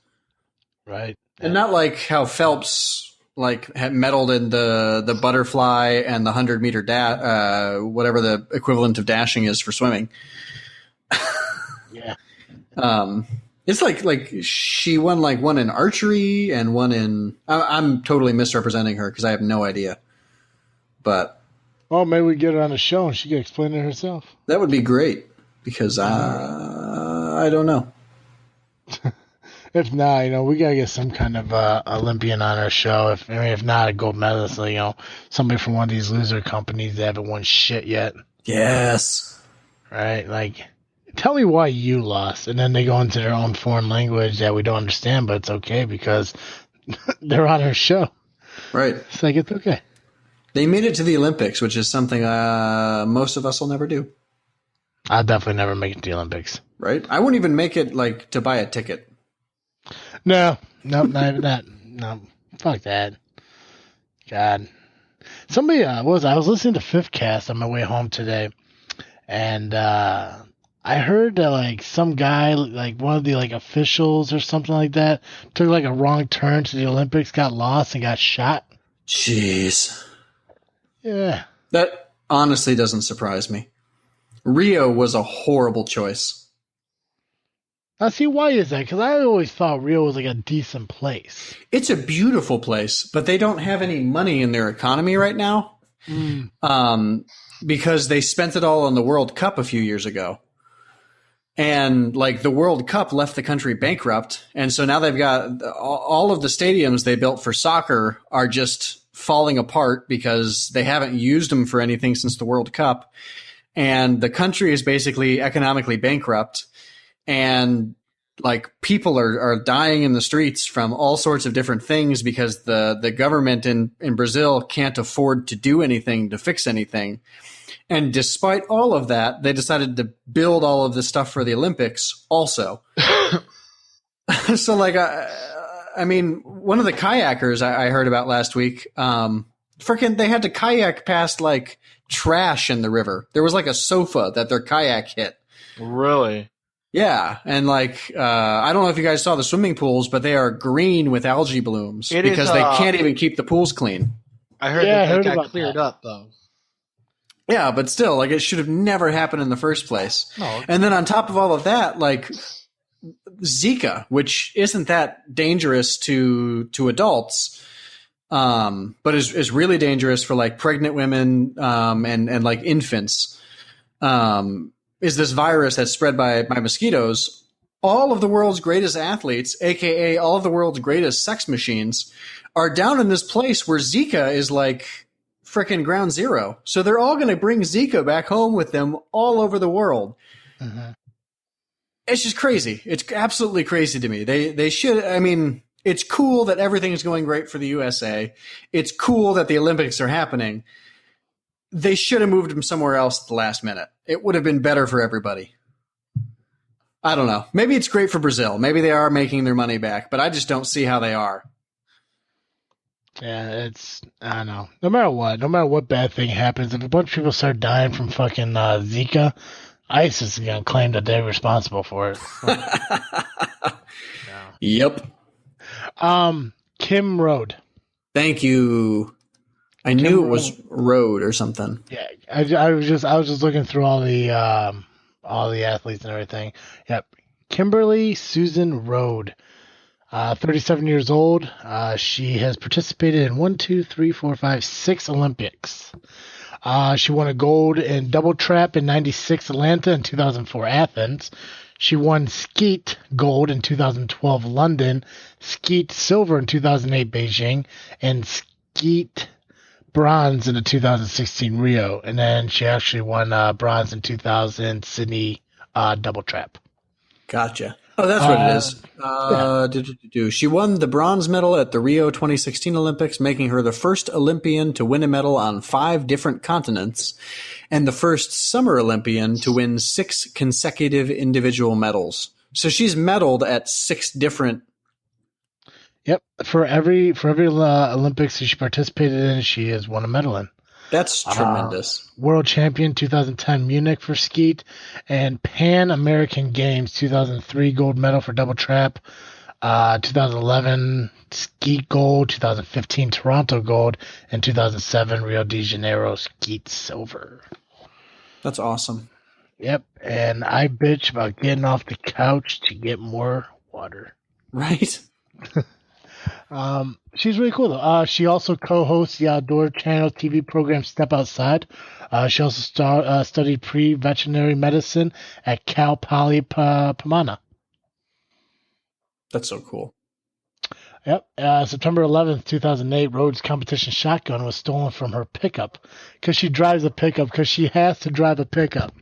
Right. And not like how Phelps like had medaled in the butterfly and the 100-meter whatever the equivalent of dashing is for swimming. Yeah. It's like she won like one in archery and one in. I'm totally misrepresenting her because I have no idea. But maybe we get her on the show and she can explain it herself. That would be great because I don't know. If not, we gotta get some kind of Olympian on our show. If not a gold medalist, somebody from one of these loser companies that haven't won shit yet. Yes. Right? Like, tell me why you lost, and then they go into their own foreign language that we don't understand, but it's okay because they're on our show. Right. It's like, it's okay. They made it to the Olympics, which is something most of us will never do. I'll definitely never make it to the Olympics. Right? I wouldn't even make it like to buy a ticket. No, not even that. No, fuck that. God. Somebody I was listening to Fifth Cast on my way home today, and I heard that like some guy, like one of the like officials or something like that, took like a wrong turn to the Olympics, got lost, and got shot. Jeez. Yeah. That honestly doesn't surprise me. Rio was a horrible choice. Now, see, why is that? Because I always thought Rio was like a decent place. It's a beautiful place, but they don't have any money in their economy right now. Because they spent it all on the World Cup a few years ago. And like the World Cup left the country bankrupt. And so now they've got all of the stadiums they built for soccer are just falling apart because they haven't used them for anything since the World Cup. And the country is basically economically bankrupt. And like people are dying in the streets from all sorts of different things because the government in Brazil can't afford to do anything to fix anything. And despite all of that, they decided to build all of this stuff for the Olympics also. So like, I mean, one of the kayakers I heard about last week, they had to kayak past like trash in the river. There was like a sofa that their kayak hit. Really? Yeah, and like I don't know if you guys saw the swimming pools, but they are green with algae blooms because they can't even keep the pools clean. I heard that got cleared up though. Yeah, but still, like it should have never happened in the first place. No. And then on top of all of that, like Zika, which isn't that dangerous to adults, but is really dangerous for like pregnant women and like infants. Is this virus that's spread by mosquitoes. All of the world's greatest athletes, aka all of the world's greatest sex machines, are down in this place where Zika is like freaking ground zero. So they're all going to bring Zika back home with them all over the world. Mm-hmm. It's just crazy. It's absolutely crazy to me. They should, I mean, it's cool that everything is going great for the USA. It's cool that the Olympics are happening. They should have moved them somewhere else at the last minute. It would have been better for everybody. I don't know. Maybe it's great for Brazil. Maybe they are making their money back, but I just don't see how they are. Yeah, I don't know. No matter what bad thing happens, if a bunch of people start dying from fucking Zika, ISIS is going to claim that they're responsible for it. Yep. Kim Road. Thank you. I knew it was Road or something. Yeah, I was just looking through all the athletes and everything. Yep. Kimberly Susan Road. 37 years old. She has participated in 6 Olympics. She won a gold in double trap in 96 Atlanta and 2004 Athens. She won skeet gold in 2012 London, skeet silver in 2008 Beijing, and skeet bronze in the 2016 Rio. And then she actually won bronze in 2000 Sydney double trap. Gotcha. Oh, that's what it is. Yeah. She won the bronze medal at the Rio 2016 Olympics, making her the first Olympian to win a medal on 5 different continents and the first summer Olympian to win 6 consecutive individual medals. So she's medaled at 6 different. Yep. For every Olympics that she participated in, she has won a medal in. That's tremendous. World champion 2010 Munich for skeet, and Pan American Games 2003 gold medal for double trap, 2011 skeet gold, 2015 Toronto gold, and 2007 Rio de Janeiro skeet silver. That's awesome. Yep, and I bitch about getting off the couch to get more water. Right. She's really cool though. She also co-hosts the outdoor channel TV program Step Outside. She also studied pre-veterinary medicine at Cal Poly Pomona. That's so cool. Yep. September 11th, 2008, Rhodes competition shotgun was stolen from her pickup because she drives a pickup because she has to drive a pickup.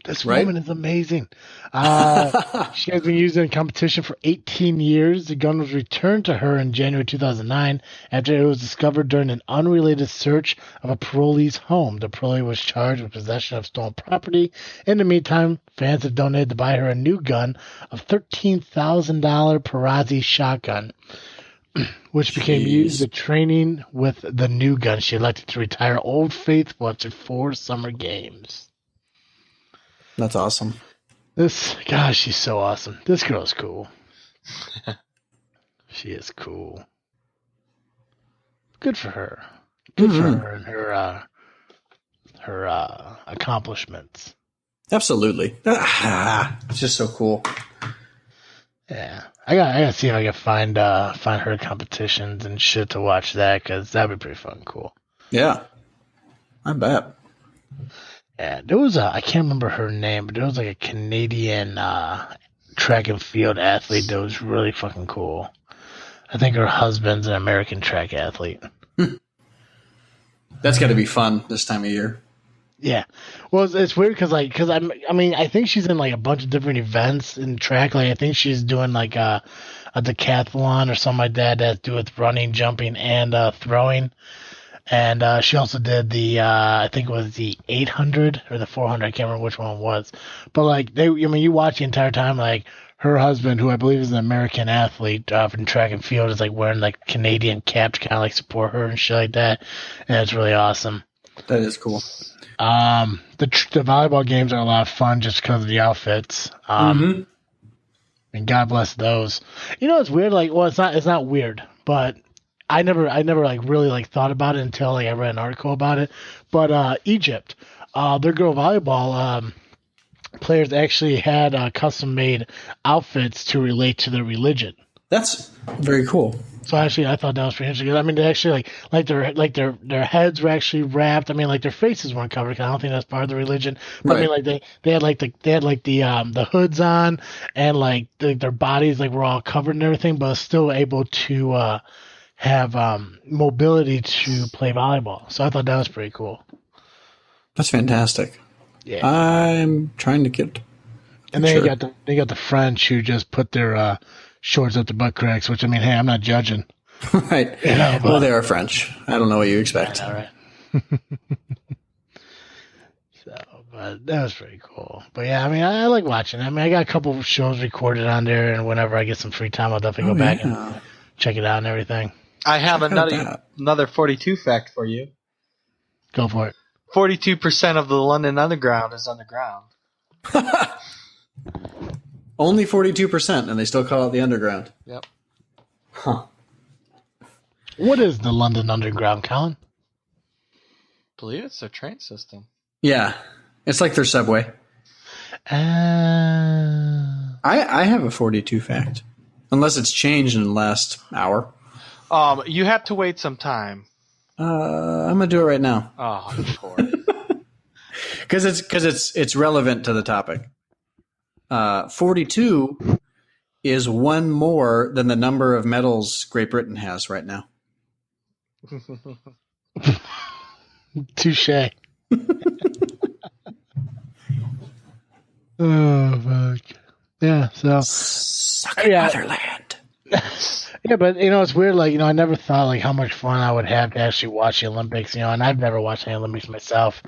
This woman is amazing. She has been used in competition for 18 years. The gun was returned to her in January 2009 after it was discovered during an unrelated search of a parolee's home. The parolee was charged with possession of stolen property. In the meantime, fans have donated to buy her a new gun, a $13,000 Perazzi shotgun, which became used in training with the new gun. She elected to retire Old Faithful after 4 summer games. That's awesome. She's so awesome. This girl's cool. She is cool. Good for her. Good for her and her accomplishments. Absolutely. It's just so cool. Yeah, I gotta see if I can find her competitions and shit to watch that, because that'd be pretty fucking cool. Yeah, I bet. Yeah, there was I can't remember her name, but there was like a Canadian track and field athlete that was really fucking cool. I think her husband's an American track athlete. That's got to be fun this time of year. Yeah, well, it's weird because I think she's in like a bunch of different events in track. Like I think she's doing like a decathlon or something like that to do with running, jumping, and throwing. And she also did the I think it was the 800 or the 400. I can't remember which one it was. But like you watch the entire time, like her husband, who I believe is an American athlete in track and field, is like wearing like Canadian cap to kind of like support her and shit like that. And it's really awesome. That is cool. The volleyball games are a lot of fun just because of the outfits. And God bless those. You know, it's weird. Like, well, it's not weird, but I never like really like thought about it until like I read an article about it. But Egypt, their girl volleyball players actually had custom made outfits to relate to their religion. That's very cool. So actually, I thought that was pretty interesting. I mean, they actually their heads were actually wrapped. I mean, like their faces weren't covered, 'cause I don't think that's part of the religion. But right. I mean, like they had the hoods on, and like their bodies like were all covered and everything, but still able to have mobility to play volleyball. So I thought that was pretty cool. That's fantastic. Yeah, I'm trying to get. And then they got the French who just put their shorts up to butt cracks, which, I mean, hey, I'm not judging. Right. You know, well, they are French. I don't know what you expect. All right. But that was pretty cool. But yeah, I mean, I like watching it. I mean, I got a couple of shows recorded on there, and whenever I get some free time, I'll definitely go back and check it out and everything. I have another 42 fact for you. Go for it. 42% of the London Underground is underground. Only 42%, and they still call it the Underground. Yep. Huh. What is the London Underground, Colin? I believe it's their train system. Yeah. It's like their subway. I have a 42 fact. Unless it's changed in the last hour. You have to wait some time. I'm going to do it right now. Oh, of course. Because it's relevant to the topic. 42 is one more than the number of medals Great Britain has right now. Touche. Oh, fuck. Yeah, so. Suck it, motherland. Yeah, but, you know, it's weird. Like, you know, I never thought, like, how much fun I would have to actually watch the Olympics, you know, and I've never watched any Olympics myself.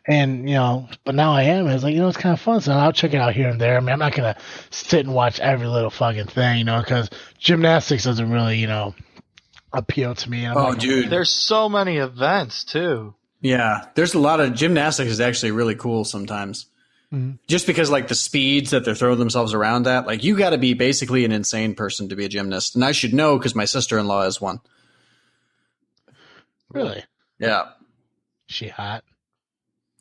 And, you know, but now I am. It's like, you know, it's kind of fun. So I'll check it out here and there. I mean, I'm not going to sit and watch every little fucking thing, you know, because gymnastics doesn't really, you know, appeal to me. Dude. There's so many events, too. Yeah. There's a lot of gymnastics is actually really cool sometimes. Mm-hmm. Just because, like, the speeds that they're throwing themselves around at, like, you got to be basically an insane person to be a gymnast. And I should know because my sister-in-law is one. Really? Yeah. Is she hot?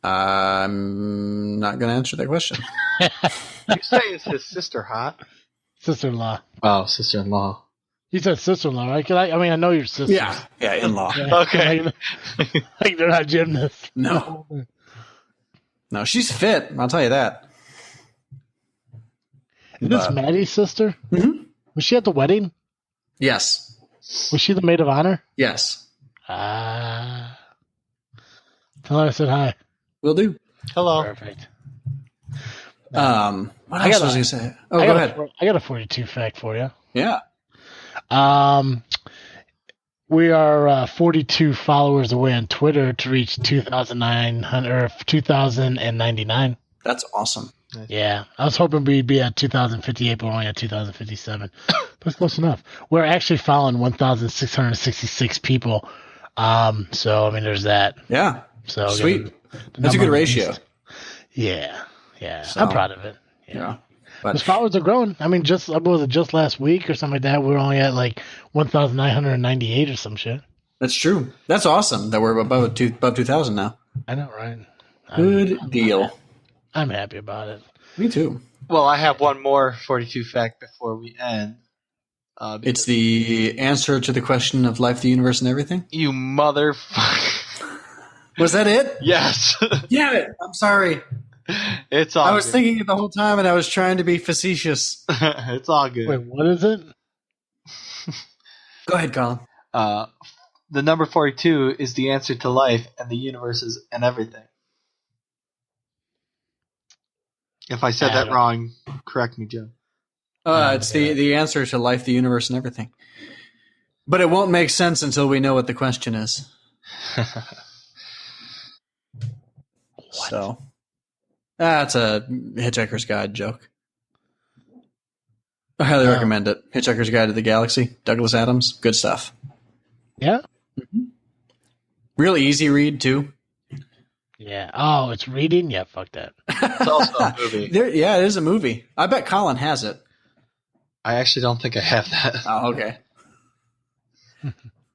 I'm not going to answer that question. You say is his sister hot? Sister-in-law. Oh, sister-in-law. You said sister-in-law, right? I mean, I know your sister. Yeah, in-law. Yeah. Okay. Like they're not gymnasts. No. No, she's fit. I'll tell you that. Is this Maddie's sister? Mm-hmm. Was she at the wedding? Yes. Was she the maid of honor? Yes. Tell her I said hi. Will do. Hello. Perfect. What else was I going to say? Oh, go ahead. I got a 42 fact for you. Yeah. We are 42 followers away on Twitter to reach 2,099. That's awesome. Yeah, I was hoping we'd be at 2,058, but we're only at 2,057. That's close enough. We're actually following 1,666 people. So I mean, there's that. Yeah. So sweet. That's a good ratio. Yeah. So, I'm proud of it. Yeah. But the followers are growing. I mean, just last week or something like that, we were only at like 1,998 or some shit. That's true. That's awesome that we're above 2,000 now. I know, right? Good deal. I'm happy about it. Me too. Well, I have one more 42 fact before we end. It's the answer to the question of life, the universe, and everything? You motherfucker. Was that it? Yes. Damn it. I'm sorry. It's all I was good. thinking it the whole time, and I was trying to be facetious. It's all good. Wait, what is it? Go ahead, Colin. The number 42 is the answer to life and the universes and everything. If I said that wrong, correct me, Joe. It's the answer to life, the universe, and everything. But it won't make sense until we know what the question is. So, that's a Hitchhiker's Guide joke. I highly recommend it. Hitchhiker's Guide to the Galaxy, Douglas Adams, good stuff. Yeah? Mm-hmm. Real easy read, too. Yeah. Oh, it's reading? Yeah, fuck that. It's also a movie. Yeah, it is a movie. I bet Colin has it. I actually don't think I have that. Oh, okay.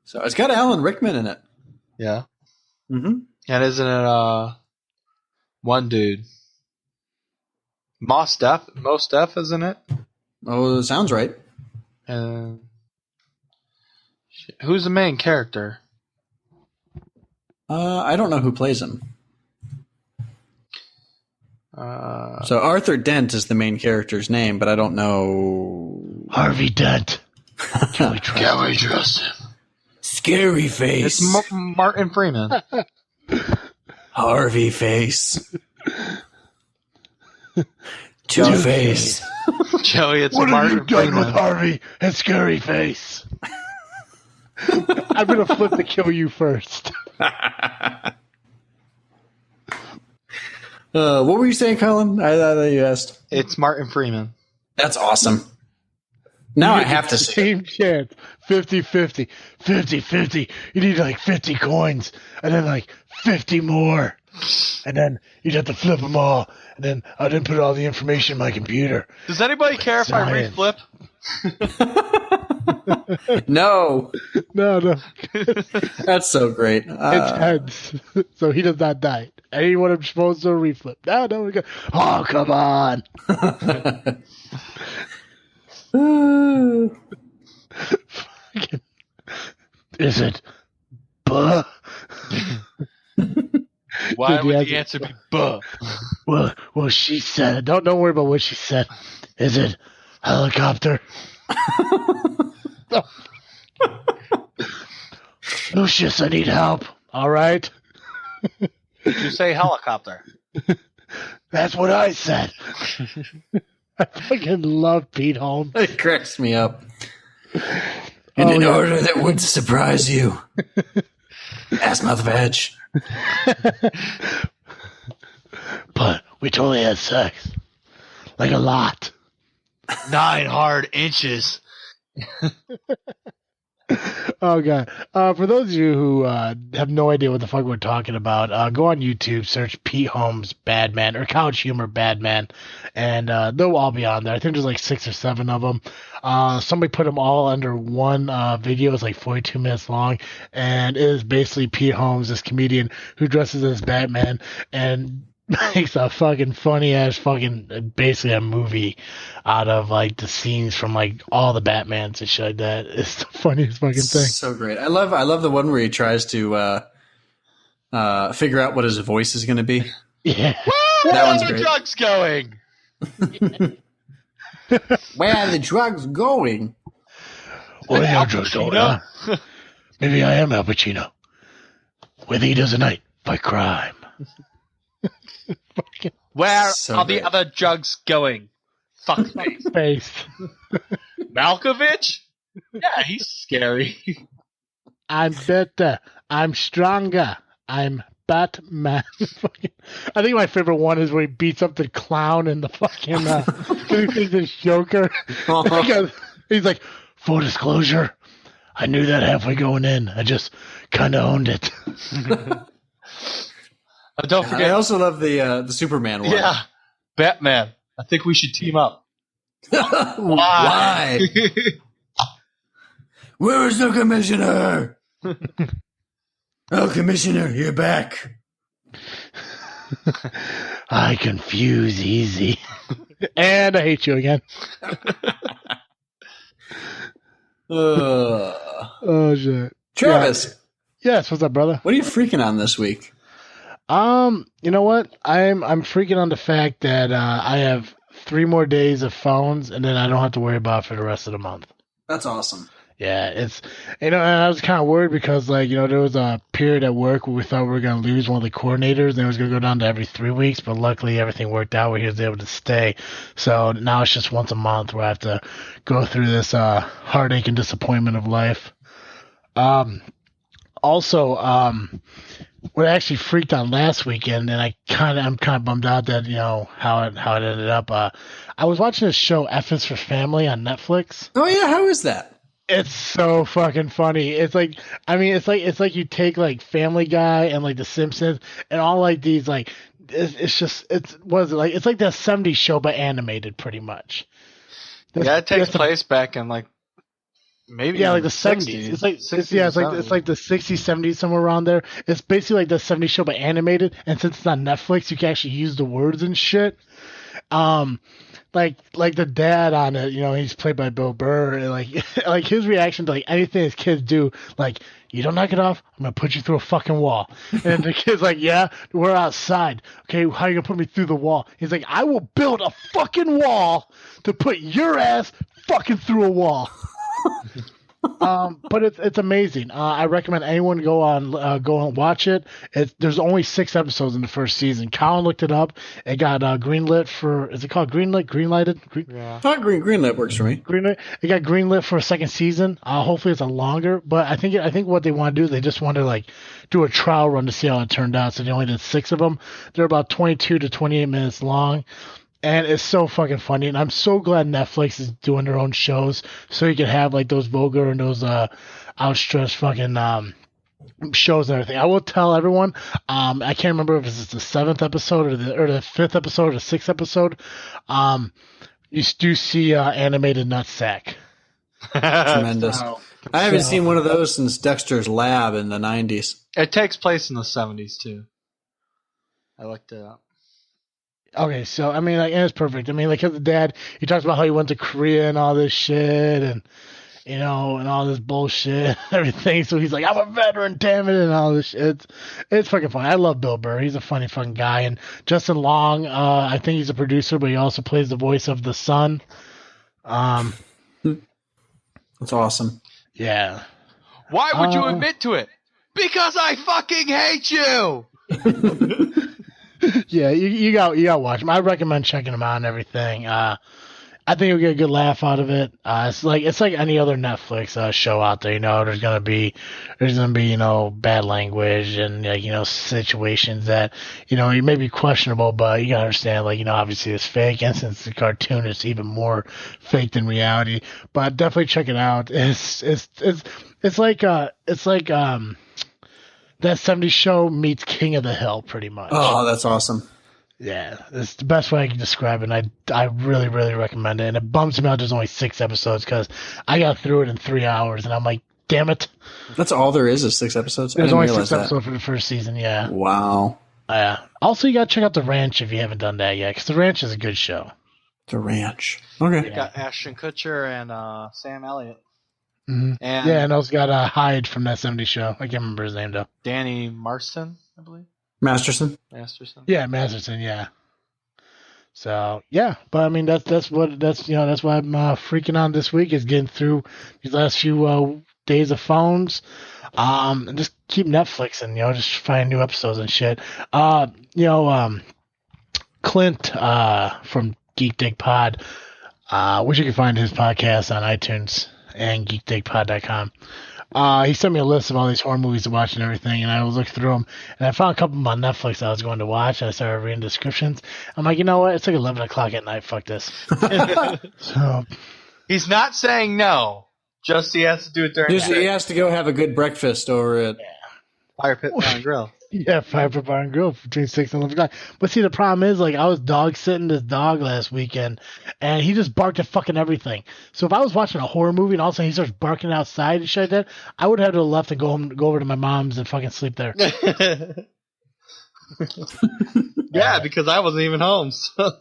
So it's got Alan Rickman in it. Yeah. Mm-hmm. And isn't it one dude? Mos Def, isn't it? Oh, sounds right. And who's the main character? I don't know who plays him. So Arthur Dent is the main character's name, but I don't know. Harvey Dent. Can we trust him? Scary face. It's Martin Freeman. Harvey face. Two-Face. Joey, it's What Martin have you done Freeman. with Harvey and Scary Face? I'm going to flip to kill you first. What were you saying, Colin? I thought you asked. It's Martin Freeman. That's awesome. Now I have to see it. Same chance. 50-50. 50-50. You need like 50 coins. And then like 50 more. And then you'd have to flip them all. And then I didn't put all the information in my computer. Does anybody care if I Science. reflip? No. No. That's so great. It's heads. So he does not die. Anyone I'm supposed to reflip. No, we go. Oh, come on. Is it? Buh? Why Dude, would the answer be buh? Well, she said. Don't worry about what she said. Is it helicopter? Lucius, I need help. All right. You say helicopter. That's what I said. I fucking love Pete Holmes. It cracks me up. In order that would surprise you. Ass mouth veg. But we totally had sex. Like a lot. 9 hard inches. Oh, God. For those of you who have no idea what the fuck we're talking about, go on YouTube, search Pete Holmes Badman or Couch Humor Badman, and they'll all be on there. I think there's like 6 or 7 of them. Somebody put them all under one video. It's like 42 minutes long, and it is basically Pete Holmes, this comedian who dresses as Batman and makes a fucking funny ass fucking basically a movie out of like the scenes from like all the Batmans and shit like that. It's the funniest fucking thing. So great. I love the one where he tries to figure out what his voice is going to be. Yeah. Where one's are the great. drugs going? Where are the drugs going? Well, yeah, drugstore. Maybe I am Al Pacino. With He Does a Night, fight crime. Where So are great. the other drugs going? Fuckface. Face. Malkovich? Yeah, he's scary. I'm better. I'm stronger. I'm Batman. I think my favorite one is where he beats up the clown in the fucking. He thinks it's Joker. Because he's like, full disclosure, I knew that halfway going in. I just kind of owned it. Don't I forget. also love the Superman one. Yeah. Batman. I think we should team up. Why? Where is the commissioner? Oh, commissioner, you're back. I confuse easy. And I hate you again. Oh shit. Travis, Yeah. Yes, what's up, brother? what are you freaking on this week? You know what? I'm freaking on the fact that I have 3 more days of phones, and then I don't have to worry about it for the rest of the month. That's awesome. Yeah, it's and I was kind of worried because there was a period at work where we thought we were going to lose one of the coordinators, and it was going to go down to every 3 weeks. But luckily, everything worked out where he was able to stay. So now it's just once a month where I have to go through this heartache and disappointment of life. Also, what I actually freaked on last weekend, and I'm kind of bummed out that how it ended up. I was watching this show F is for Family on Netflix. Oh yeah, how is that? It's so fucking funny. It's like you take like Family Guy and like The Simpsons and all like these like what is it like? It's like that 70s show but animated pretty much. It takes place back in like maybe like the 70s. It's like 60s, it's like the 60s, 70s, somewhere around there. It's basically like the 70s show but animated, and since it's on Netflix, you can actually use the words and shit. Like the dad on it, he's played by Bill Burr, and like his reaction to like anything his kids do, like, you don't knock it off, I'm gonna put you through a fucking wall. And the kid's like, yeah, we're outside. Okay, how are you gonna put me through the wall? He's like, I will build a fucking wall to put your ass fucking through a wall. But it's amazing. I recommend anyone go and watch it. There's only 6 episodes in the first season. Colin looked it up. It got greenlit for. Is it called greenlit? Greenlighted? Yeah. Greenlit works for me. Greenlit. It got greenlit for a second season. Hopefully it's a longer. But I think what they want to do, they just want to like do a trial run to see how it turned out. So they only did 6 of them. They're about 22 to 28 minutes long. And it's so fucking funny, and I'm so glad Netflix is doing their own shows, so you can have like those vulgar and those outstretched fucking shows and everything. I will tell everyone, I can't remember if it's the 7th episode or the 5th episode or the 6th episode. You do see animated nutsack. Tremendous. I haven't seen one of those since Dexter's Lab in the 90s. It takes place in the 70s too. I looked it up. Okay, so I mean, like, and it's perfect. I mean, like, his dad, he talks about how he went to Korea and all this shit, and and all this bullshit, and everything. So he's like, I'm a veteran, damn it, and all this shit. It's fucking funny. I love Bill Burr. He's a funny fucking guy. And Justin Long, I think he's a producer, but he also plays the voice of the son. That's awesome. Yeah. Why would you admit to it? Because I fucking hate you. Yeah, you got to watch them. I recommend checking them out and everything. I think you'll get a good laugh out of it. It's like any other Netflix show out there. There's gonna be bad language and situations that you may be questionable, but you gotta understand obviously it's fake, and since the cartoon is even more fake than reality. But definitely check it out. It's like that 70s show meets King of the Hill, pretty much. Oh, that's awesome. Yeah, it's the best way I can describe it, and I really, really recommend it. And it bums me out there's only 6 episodes, because I got through it in 3 hours, and I'm like, damn it. That's all there is 6 episodes? There's only 6 episodes for the first season, yeah. Wow. Also, you got to check out The Ranch if you haven't done that yet, because The Ranch is a good show. The Ranch. Okay. You got Ashton Kutcher and Sam Elliott. Mm-hmm. And also got Hyde from that 70s show. I can't remember his name, though. Danny Marston, I believe. Masterson. Yeah, Masterson. Yeah. So yeah, but I mean that's what I'm freaking on this week, is getting through these last few days of phones, and just keep Netflix and just find new episodes and shit. Clint from Geek Dig Pod, which you can find his podcast on iTunes and geekdigpod.com. He sent me a list of all these horror movies to watch and everything, and I was looking through them, and I found a couple of them on Netflix I was going to watch, and I started reading descriptions. I'm like, you know what? It's like 11 o'clock at night. Fuck this. So he's not saying no. Just he has to do it during the day. He has to go have a good breakfast over at Fire Pit Bar and Grill. Yeah, Fire Pit Bar and Grill between 6 and 11 o'clock. But see, the problem is, I was dog sitting this dog last weekend, and he just barked at fucking everything. So if I was watching a horror movie and all of a sudden he starts barking outside and shit like that, I would have to have left and go over to my mom's and fucking sleep there. Yeah, because I wasn't even home. So.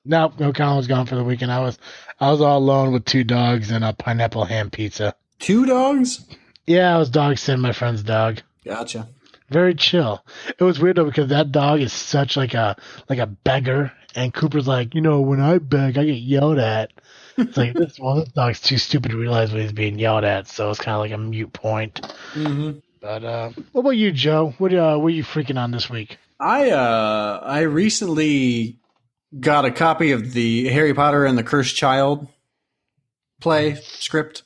Nope, no, Colin was gone for the weekend. I was all alone with 2 dogs and a pineapple ham pizza. 2 dogs? Yeah, I was dog sitting my friend's dog. Gotcha. Very chill. It was weird though because that dog is such like a beggar, and Cooper's like, when I beg, I get yelled at. It's like this dog's too stupid to realize what he's being yelled at, so it's kind of like a mute point. Mm-hmm. But what about you, Joe? What are you freaking on this week? I recently got a copy of the Harry Potter and the Cursed Child play script.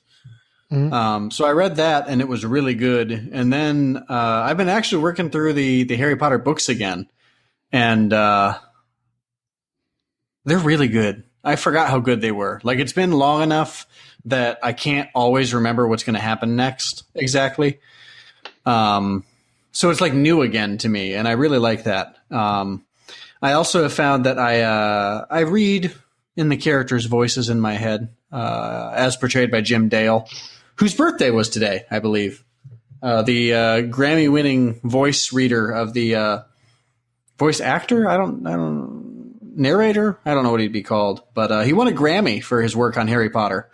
Mm-hmm. So I read that, and it was really good. And then I've been actually working through the Harry Potter books again, and they're really good. I forgot how good they were. Like, it's been long enough that I can't always remember what's going to happen next exactly. So it's like new again to me, and I really like that. I also have found that I read in the characters' voices in my head, as portrayed by Jim Dale, whose birthday was today, I believe. The Grammy-winning voice reader of the voice actor. Narrator. I don't know what he'd be called, but he won a Grammy for his work on Harry Potter.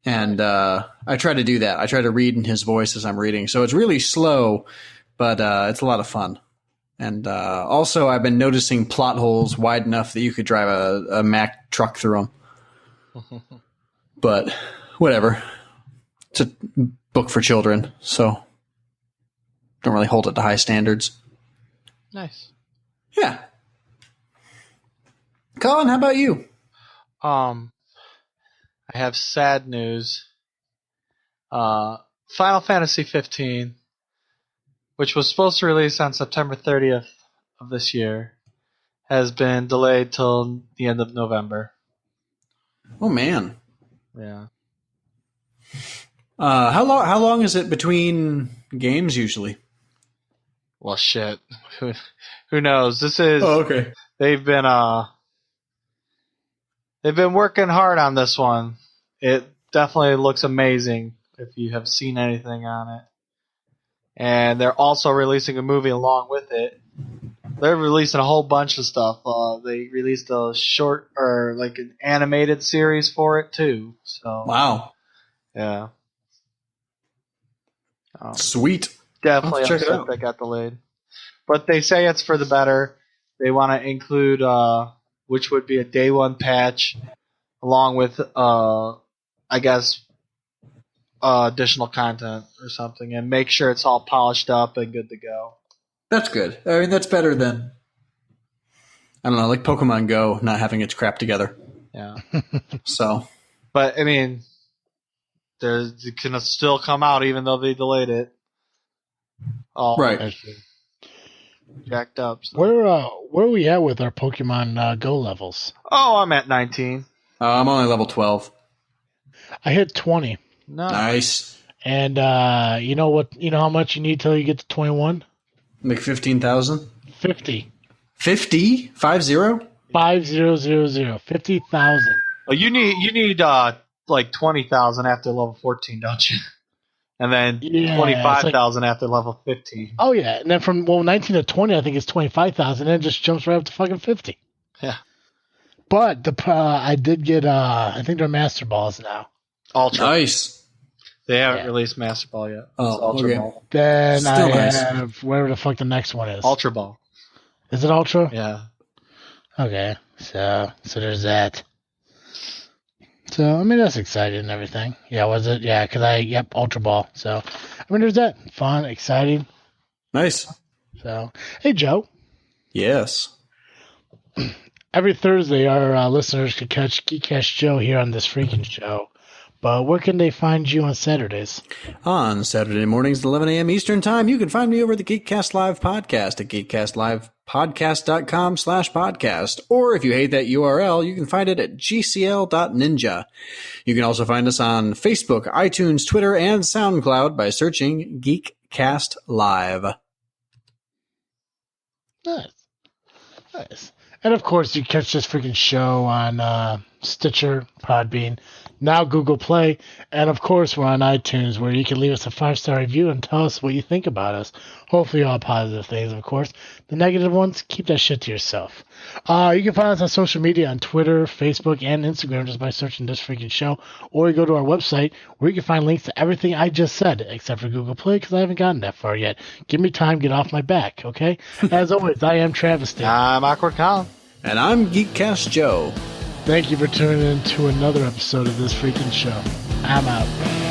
And I try to do that. I try to read in his voice as I'm reading. So it's really slow, but it's a lot of fun. And also, I've been noticing plot holes wide enough that you could drive a Mack truck through them. But whatever. It's a book for children, so don't really hold it to high standards. Nice. Yeah. Colin, how about you? I have sad news. Final Fantasy 15, which was supposed to release on September 30th of this year, has been delayed till the end of November. Oh man. Yeah. How long is it between games usually? Well, shit. Who knows? This is. Oh, okay. They've been working hard on this one. It definitely looks amazing if you have seen anything on it. And they're also releasing a movie along with it. They're releasing a whole bunch of stuff. They released a short or like an animated series for it too. So Wow. yeah. Sweet. Definitely check it upset out. that got delayed. But they say it's for the better. They want to include, which would be a day one patch, along with, I guess, additional content or something, and make sure it's all polished up and good to go. That's good. I mean, that's better than, I don't know, like Pokemon Go not having its crap together. Yeah. So. But, I mean, it can still come out even though they delayed it. All Right. Jacked up. So. Where are we at with our Pokemon Go levels? Oh, I'm at 19. I'm only level 12. I hit 20. Nice. And you know what? You know how much you need till you get to 21? Make 15,000? 50. 50? 50? 50,000. 50,000. Well, you need like 20,000 after level 14, don't you? And then 25,000 after level 15. Oh yeah, and then from 19 to 20, I think it's 25,000, and it just jumps right up to fucking 50. Yeah. But I did get I think they're Master Balls now. Ultra. Nice. They haven't released Master Ball yet. Oh, Ultra okay. Ball. Then Still I nice. have whatever the fuck the next one is. Ultra Ball. Is it Ultra? Yeah. Okay, so there's that. So I mean that's exciting and everything. Yeah, was it? Yeah, because Ultra Ball. So I mean there's that. Fun, exciting. Nice. So hey Joe. Yes. Every Thursday, our listeners can catch Geek Cast Joe here on this freaking show. But where can they find you on Saturdays? On Saturday mornings at 11 a.m. Eastern Time, you can find me over at the Geekcast Live podcast at geekcastlivepodcast.com/podcast. Or if you hate that URL, you can find it at gcl.ninja. You can also find us on Facebook, iTunes, Twitter, and SoundCloud by searching Geekcast Live. Nice. And of course, you catch this freaking show on Stitcher, Podbean, now Google Play, and of course we're on iTunes, where you can leave us a 5-star review and tell us what you think about us. Hopefully all positive things, of course. The negative ones, keep that shit to yourself. You can find us on social media on Twitter, Facebook, and Instagram just by searching This Freaking Show, or you go to our website where you can find links to everything I just said, except for Google Play, because I haven't gotten that far yet. Give me time, get off my back, okay? As always, I am Travis. I'm Awkward Colin. And I'm Geek Cast Joe. Thank you for tuning in to another episode of This Freaking Show. I'm out.